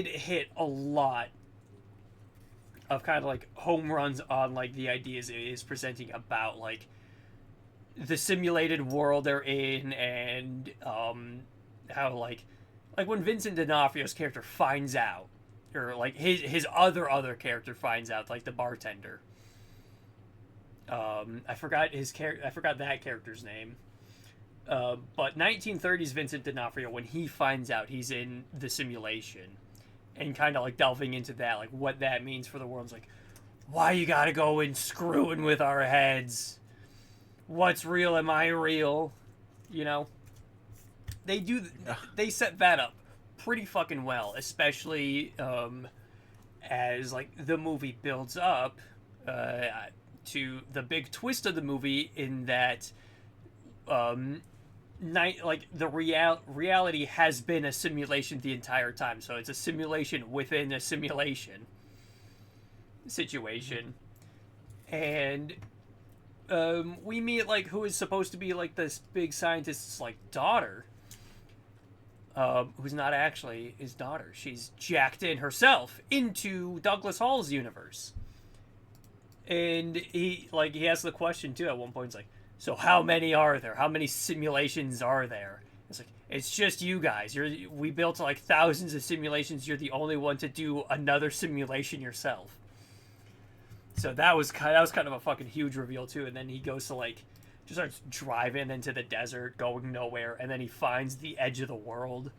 hit a lot of kind of like home runs on like the ideas it is presenting about like the simulated world they're in, and how like when Vincent D'Onofrio's character finds out, or like his other character finds out, like the bartender. I forgot that character's name. But 1930s Vincent D'Onofrio, when he finds out he's in the simulation, and kind of like delving into that, like what that means for the world, it's like, why you gotta go and screwing with our heads? What's real? Am I real? You know, they set that up pretty fucking well, especially as like the movie builds up to the big twist of the movie, in that the reality has been a simulation the entire time, so it's a simulation within a simulation situation. And we meet like who is supposed to be like this big scientist's like daughter, who's not actually his daughter. She's jacked in herself into Douglas Hall's universe. And he asks the question too at one point. It's like, so how many are there? How many simulations are there? It's like, it's just you guys. We built like thousands of simulations. You're the only one to do another simulation yourself. So that was kind of a fucking huge reveal too. And then he goes to like, just starts driving into the desert, going nowhere, and then he finds the edge of the world.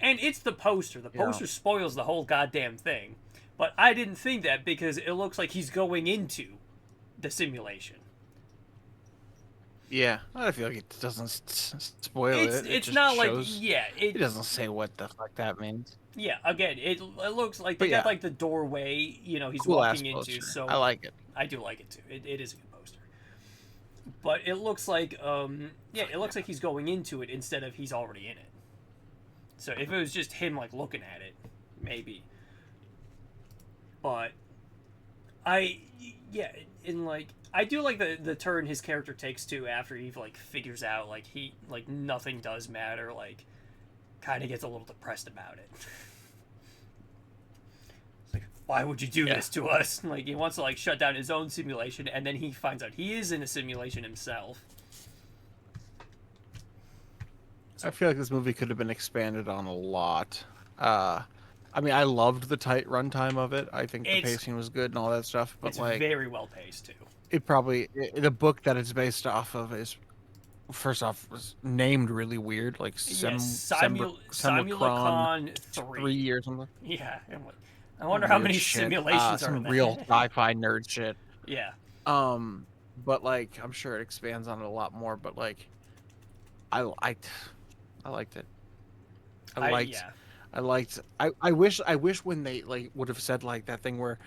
And it's the poster. The poster spoils the whole goddamn thing. But I didn't think that, because it looks like he's going into the simulation. Yeah, I feel like it doesn't spoil it. It's not shows, like, it doesn't say what the fuck that means. Yeah, again, it looks like they got like the doorway, he's cool walking into. So I like it. I do like it too. It is a good poster. But it looks like, it looks like he's going into it instead of he's already in it. So if it was just him like looking at it, maybe. But I do like the turn his character takes too after he like figures out like he like nothing does matter, like kind of gets a little depressed about it. It's like, why would you do this to us? Like he wants to like shut down his own simulation, and then he finds out he is in a simulation himself. I feel like this movie could have been expanded on a lot. I mean, I loved the tight runtime of it. I think the pacing was good and all that stuff. But it's like very well paced too. The book that it's based off of is, first off, was named really weird, like Simulacron 3 or something. Yeah, I wonder how many simulations are some there. Real sci-fi nerd shit. Yeah. But like, I'm sure it expands on it a lot more. But like, I liked it. I wish when they like would have said like that thing where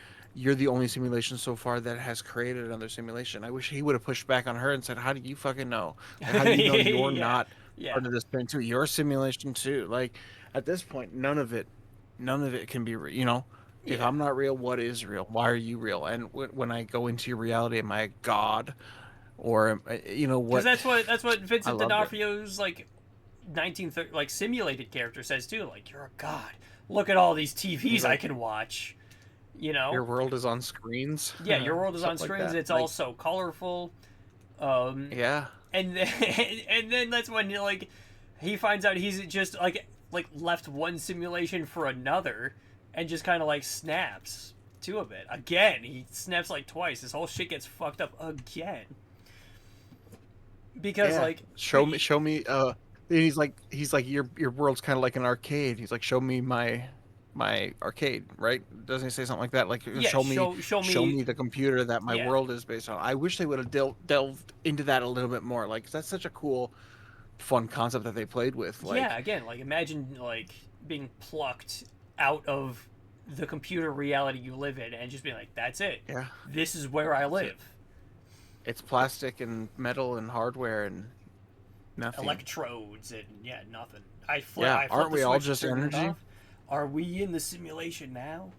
you're the only simulation so far that has created another simulation. I wish he would have pushed back on her and said, how do you fucking know? Like, how do you know you're Yeah, not yeah, part of this thing too? You're a simulation too. Like, at this point, none of it can be real. You know, if yeah. I'm not real, what is real? Why are you real? And when I go into your reality, am I a god? Or, you know, Because what? that's what I Vincent loved it. D'Onofrio's like 1930 like simulated character says too. Like, you're a god. Look at all these He's TVs I like, can watch. You know? your world is on screens. Yeah, your world is on Something like screens. that. It's all Like, so colorful. Um, yeah. and then, and then that's when like he finds out he's just like left one simulation for another, and just kind of like snaps to a bit again. He snaps like twice. This whole shit gets fucked up again because Yeah. like Show me he's like your world's kind of like an arcade. He's like show me my arcade, right? Doesn't he say something like that? Like yeah, show show me me the computer that my yeah. world is based on. I wish they would have delved into that a little bit more. Like that's such a cool fun concept that they played with. Yeah, Like, again, like imagine like being plucked out of the computer reality you live in and just being like, that's it. yeah, This is where I that's it. live. It's plastic and metal and hardware and nothing. Electrodes and yeah, nothing. Yeah, I flip aren't the we all switch to just turn it energy? off. Are we in the simulation now?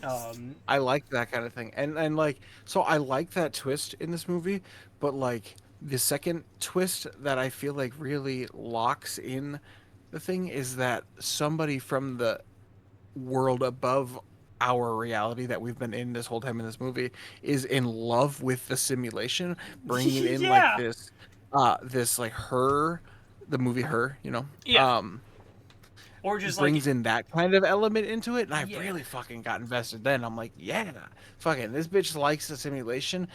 Um, I like that kind of thing. And like so I like that twist in this movie, but like the second twist that I feel like really locks in the thing is that somebody from the world above our reality that we've been in this whole time in this movie is in love with the simulation, bringing in like yeah, this like her, the movie Her, you know. yeah, or just like Brings in that kind of element into it, and I yeah, really fucking got invested then. I'm like, yeah, fucking this bitch likes the simulation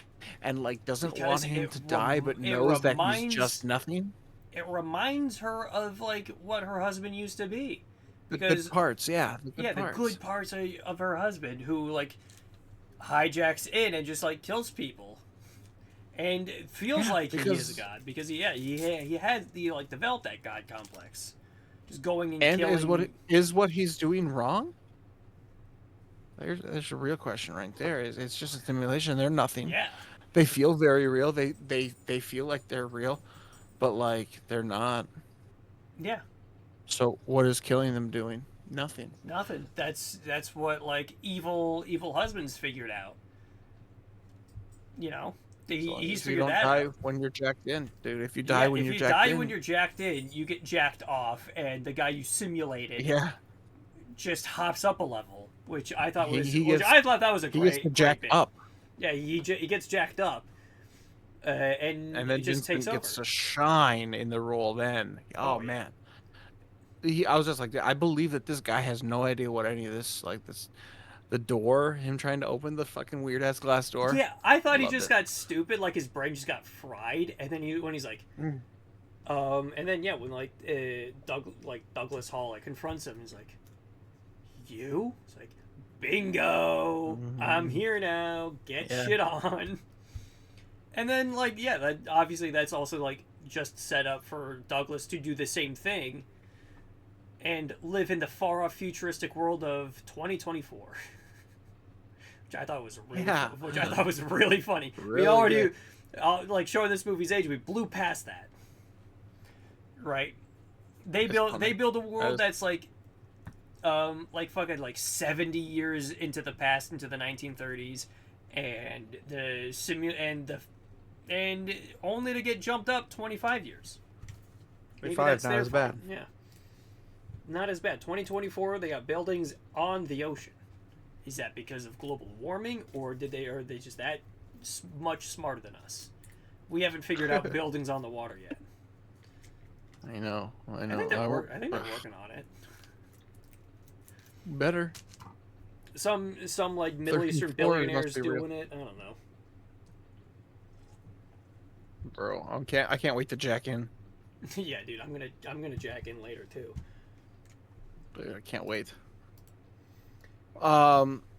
and like doesn't want because him to die but it knows that he's just nothing. reminds her of like what her husband used to be, The good because parts, yeah, the good yeah, the parts. good parts of her husband who like hijacks in and just like kills people and it feels Yeah, like he is a because god because he has the like developed that god complex, just going and and killing. is what he's doing wrong? There's a real question right there. Is it's just a simulation. They're nothing. Yeah, They feel very real. They feel like they're real, but like they're not. yeah, So what is killing them doing? Nothing. nothing. That's what like evil husbands figured out. You know, As long he's as you figured don't that die out. when you're jacked in, dude. If you die Yeah, when if you're you jacked die when in, you're jacked in, you get jacked off, and the guy you simulated yeah, just hops up a level, which I thought was, he which gets I thought that was a he gets to great jack bit. up, Yeah, he gets jacked up, and and it then just takes Jensen over. gets to shine in the role. Then, Oh oh yeah, man, I was just like, I believe that this guy has no idea what any of this, like this, the door, him trying to open the fucking weird ass glass door. yeah. I thought he Loved just it. got stupid, like his brain just got fried, and then when he's like, Mm. and then yeah, when like Douglas Hall like confronts him, he's like, "You?" It's like, "Bingo! I'm Mhm. here now. Get Yeah, shit on." And then like yeah, that obviously that's also like just set up for Douglas to do the same thing and live in the far off futuristic world of 2024. Which I thought was really yeah, which I thought was really funny. We really already good. like showing this movie's age, we blew past that, right? It's They funny. build a I world was, that's like fucking like 70 years into the past, into the 1930s, and and only to get jumped up 25 years. Maybe 5, that's not their as fault. bad. Yeah, not as bad. 2024, they got buildings on the ocean. Is that because of global warming, or are they just that much smarter than us? We haven't figured out buildings on the water yet. I know, I I know. think I think they're working on it. Better. Some like Middle 13th Eastern floor must billionaires be real, doing it. I don't know. bro. I can't wait to jack in. Yeah, dude, I'm gonna jack in later too. Dude, I can't wait.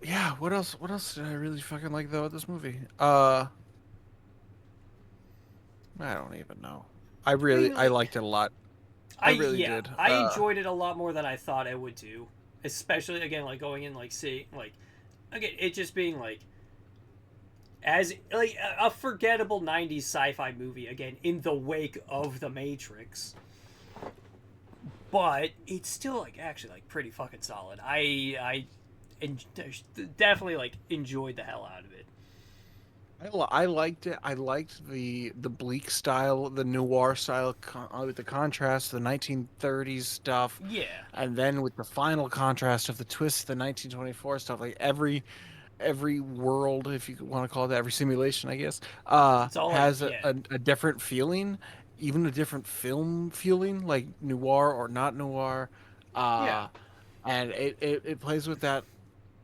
Yeah, what else? What else did I really fucking like though at this movie? I don't even know. I mean, I like, liked it a lot. I really did. I enjoyed it a lot more than I thought I would too. Especially again, like going in, like see, like again, it just being like as like a forgettable 90s sci-fi movie again in the wake of The Matrix. But it's still like actually like pretty fucking solid. I definitely like enjoyed the hell out of it. I liked it. I liked the bleak style, the noir style, with the contrast, the 1930s stuff. Yeah. And then with the final contrast of the twist, the 1924 stuff. Like every world, if you want to call it that, every simulation, I guess, It's all like has a different feeling, even a different film feeling, like noir or not noir. Yeah. And it plays with that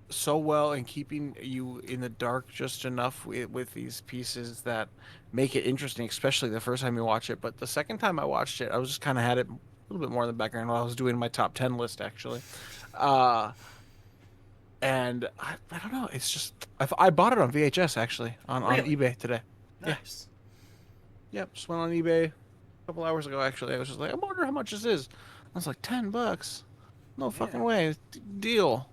so well and keeping you in the dark just enough with these pieces that make it interesting, especially the first time you watch it. But the second time I watched it, I was just kind of had it a little bit more in the background while I was doing my top 10 list, actually. And I don't know, it's just, I bought it on VHS, actually, on eBay today. Nice. Yeah. Yep, just went on eBay a couple hours ago, actually. I was just like, I wonder how much this is. I was like, $10. No fucking way. Deal.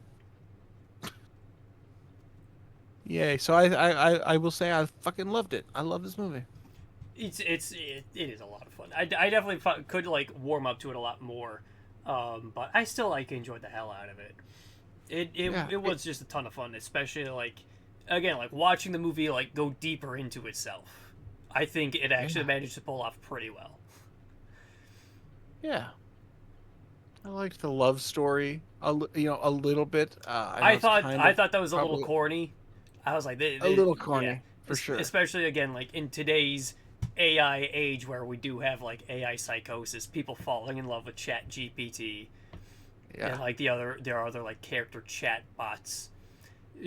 Yay! So I will say I fucking loved it. I love this movie. It is a lot of fun. I definitely could like warm up to it a lot more, but I still like enjoyed the hell out of it. It was just a ton of fun, especially like again like watching the movie like go deeper into itself. I think it actually managed to pull off pretty well. Yeah. I liked the love story, a little bit. I thought that was a little corny. I was like, a little corny, for sure. Especially again, like in today's AI age, where we do have like AI psychosis, people falling in love with Chat GPT, and like there are other like character chat bots.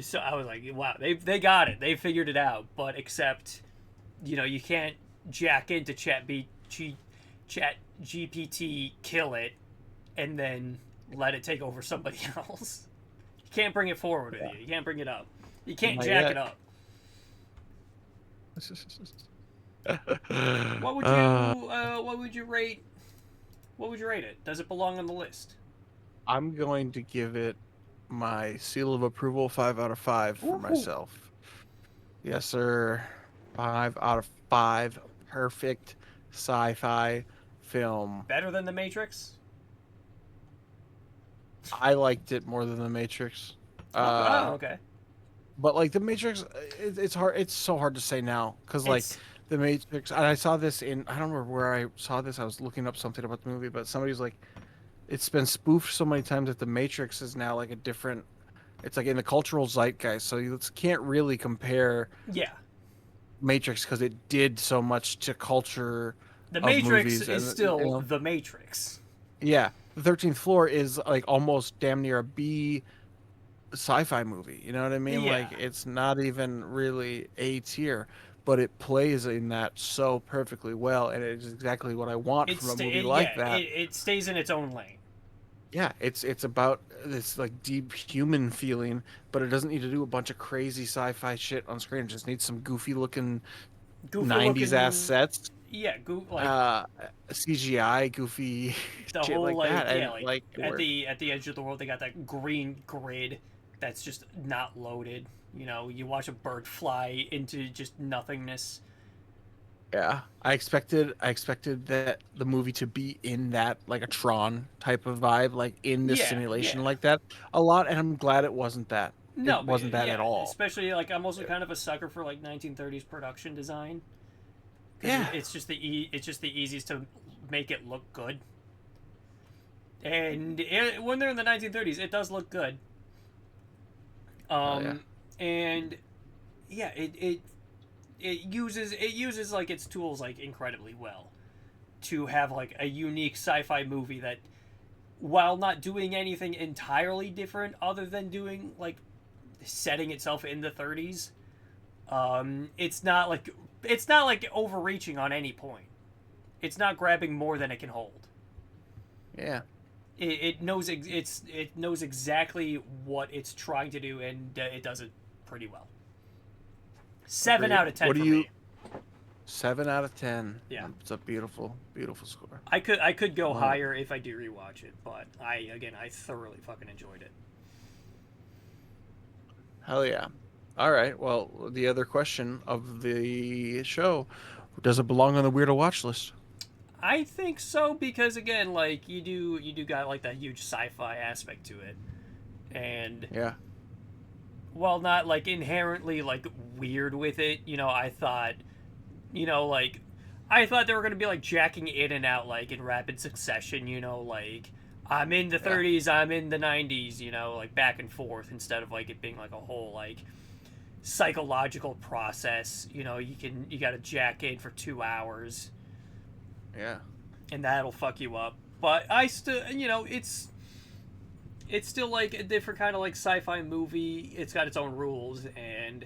So I was like, wow, they got it, they figured it out. But except, you can't jack into Chat GPT, kill it, and then let it take over somebody else. You can't bring it forward with you. You can't bring it up. You can't jack it up. What would you rate? What would you rate it? Does it belong on the list? I'm going to give it my seal of approval, 5 out of 5 for myself. Yes, sir. 5 out of 5. Perfect sci-fi film. Better than The Matrix? I liked it more than The Matrix. Okay. But like The Matrix, it's hard. It's so hard to say now because like The Matrix. And I saw this in, I don't remember where I saw this. I was looking up something about the movie, but somebody's like, it's been spoofed so many times that The Matrix is now like a different. It's like in the cultural zeitgeist, so you can't really compare. Yeah. Matrix because it did so much to culture. The Matrix is still The Matrix. Yeah, the 13th Floor is like almost damn near a B sci-fi movie. You know what I mean? Yeah. Like it's not even really A tier, but it plays in that so perfectly well, and it's exactly what I want from a movie like that. It stays in its own lane. Yeah, it's about this like deep human feeling, but it doesn't need to do a bunch of crazy sci-fi shit on screen. It just needs some goofy looking 90s ass sets. Yeah, CGI, goofy the shit whole like that. Yeah, and, like at the edge of the world, they got that green grid that's just not loaded. You watch a bird fly into just nothingness. Yeah, I expected that the movie to be in that like a Tron type of vibe, like in this simulation like that a lot, and I'm glad it wasn't that. No, it wasn't that at all. Especially like I'm also kind of a sucker for like 1930s production design. Yeah, it's just the easiest to make it look good. And when they're in the 1930s, it does look good. And yeah, it uses like its tools like incredibly well to have like a unique sci-fi movie that, while not doing anything entirely different other than doing like setting itself in the 30s, it's not like overreaching on any point. It's not grabbing more than it can hold. Yeah. It knows exactly what it's trying to do, and it does it pretty well. 7 out of 10 for me. 7 out of 10. Yeah, it's a beautiful, beautiful score. I could go higher if I do rewatch it, but I thoroughly fucking enjoyed it. Hell yeah. All right. Well, the other question of the show, does it belong on the Weirdo Watch List? I think so, because again, like you do got like that huge sci-fi aspect to it, and Yeah. while not like inherently like weird with it, I thought, like I thought they were gonna be like jacking in and out like in rapid succession, like I'm in the 30s, I'm in the 90s, like back and forth, instead of like it being like a whole like psychological process. You got to jack in for 2 hours. Yeah. And that'll fuck you up. But I still, it's still like a different kind of like sci-fi movie. It's got its own rules and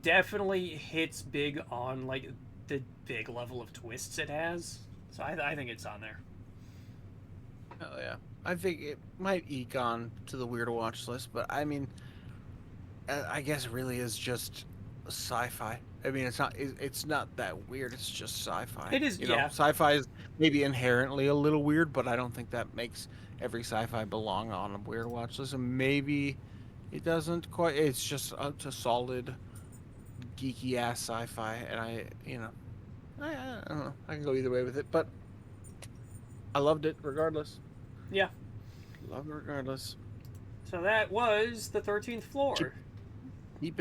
definitely hits big on like the big level of twists it has. So I think it's on there. Oh yeah. I think it might eke on to the Weirdo Watch List, but I mean, I guess it really is just sci-fi. I mean, it's not that weird. It's just sci-fi. It is, yeah. Sci-fi is maybe inherently a little weird, but I don't think that makes every sci-fi belong on a Weird Watch List. And maybe it doesn't quite. It's just a solid, geeky ass sci-fi, and I don't know. I can go either way with it, but I loved it regardless. Yeah. Love it regardless. So that was the 13th Floor. Keep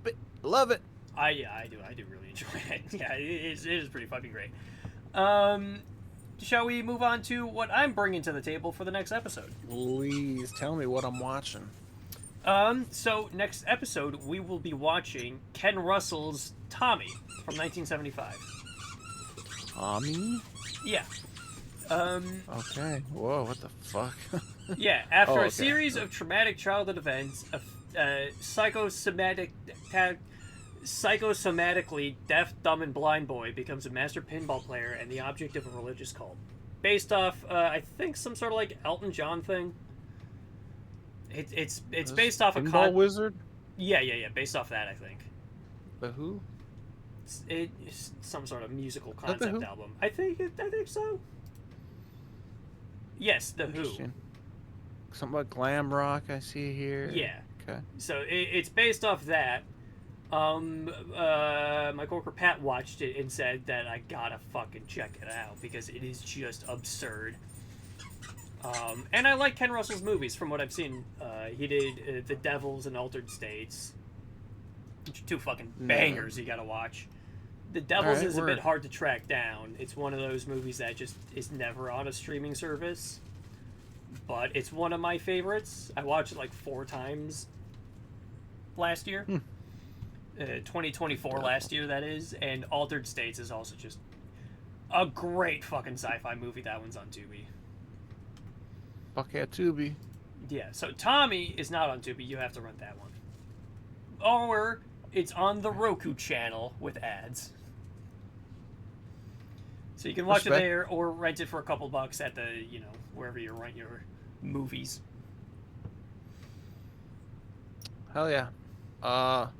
it, love it. I do really enjoy it. Yeah, it is pretty fucking great. Shall we move on to what I'm bringing to the table for the next episode? Please tell me what I'm watching. So next episode we will be watching Ken Russell's Tommy from 1975. Tommy? Yeah. Okay. Whoa, what the fuck? Yeah, after a series of traumatic childhood events, a psychosomatically deaf, dumb, and blind boy becomes a master pinball player and the object of a religious cult. Based off, I think, some sort of like Elton John thing. It's based off a Pinball Wizard? Yeah. Based off that, I think. The Who? It's some sort of musical concept album. I think so. Yes, The Who. Something about glam rock I see here. Yeah. Okay. So it's based off that. My coworker Pat watched it and said that I gotta fucking check it out because it is just absurd. And I like Ken Russell's movies from what I've seen. He did The Devils and Altered States. Two fucking bangers you gotta watch. The Devils is a bit hard to track down. It's one of those movies that just is never on a streaming service. But it's one of my favorites. I watched it like 4 times last year. 2024 last year, that is. And Altered States is also just a great fucking sci-fi movie. That one's on Tubi. Fuck yeah, Tubi. Yeah, so Tommy is not on Tubi. You have to rent that one. Or it's on the Roku channel with ads. So you can watch it there or rent it for a couple bucks at the, wherever you rent your movies. Hell yeah. All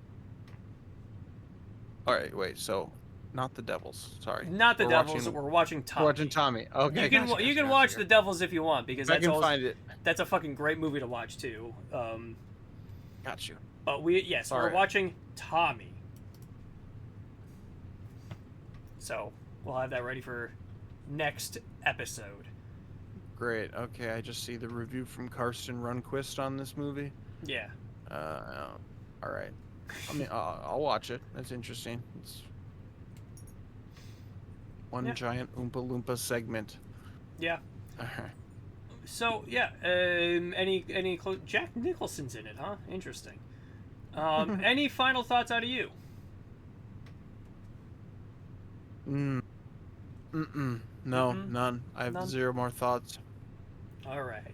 right, wait. So, not the Devils. Sorry. Not the Devils. We're watching Tommy. We're watching Tommy. Okay. You can watch the Devils if you want because find it. That's a fucking great movie to watch too. Got you. But we're watching Tommy. So we'll have that ready for next episode. Great. Okay, I just see the review from Karsten Runquist on this movie. Yeah. All right. I mean, I'll watch it. That's interesting. It's one giant Oompa Loompa segment. Yeah. All right. So yeah, Jack Nicholson's in it, huh? Interesting. Any final thoughts out of you? No, none. I have zero more thoughts. All right.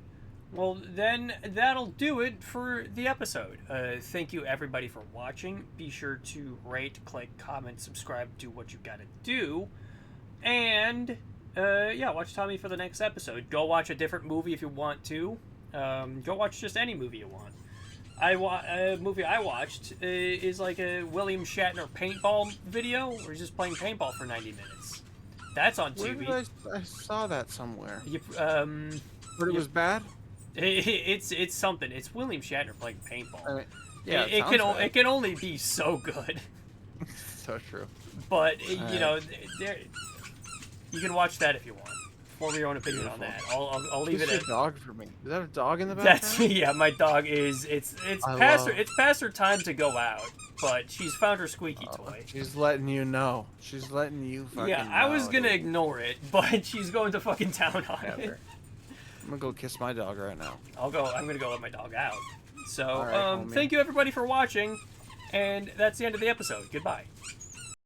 Well, then that'll do it for the episode. Thank you, everybody, for watching. Be sure to rate, click, comment, subscribe, do what you gotta do. And, watch Tommy for the next episode. Go watch a different movie if you want to. Go watch just any movie you want. A movie I watched is like a William Shatner paintball video where he's just playing paintball for 90 minutes. That's on Tubi. I saw that somewhere. Heard it was bad? It's something. It's William Shatner playing paintball. Yeah, it can only be so good. So true. But you know, you can watch that if you want. Form your own opinion on that. I'll leave it at dog for me. Is that a dog in the background? Yeah, my dog is. It's past her time to go out, but she's found her squeaky toy. She's letting you know. She's letting you fucking know. I was gonna ignore it, but she's going to fucking town on it. I'm gonna go kiss my dog right now. I'm gonna go let my dog out. So, thank you everybody for watching, and that's the end of the episode. Goodbye.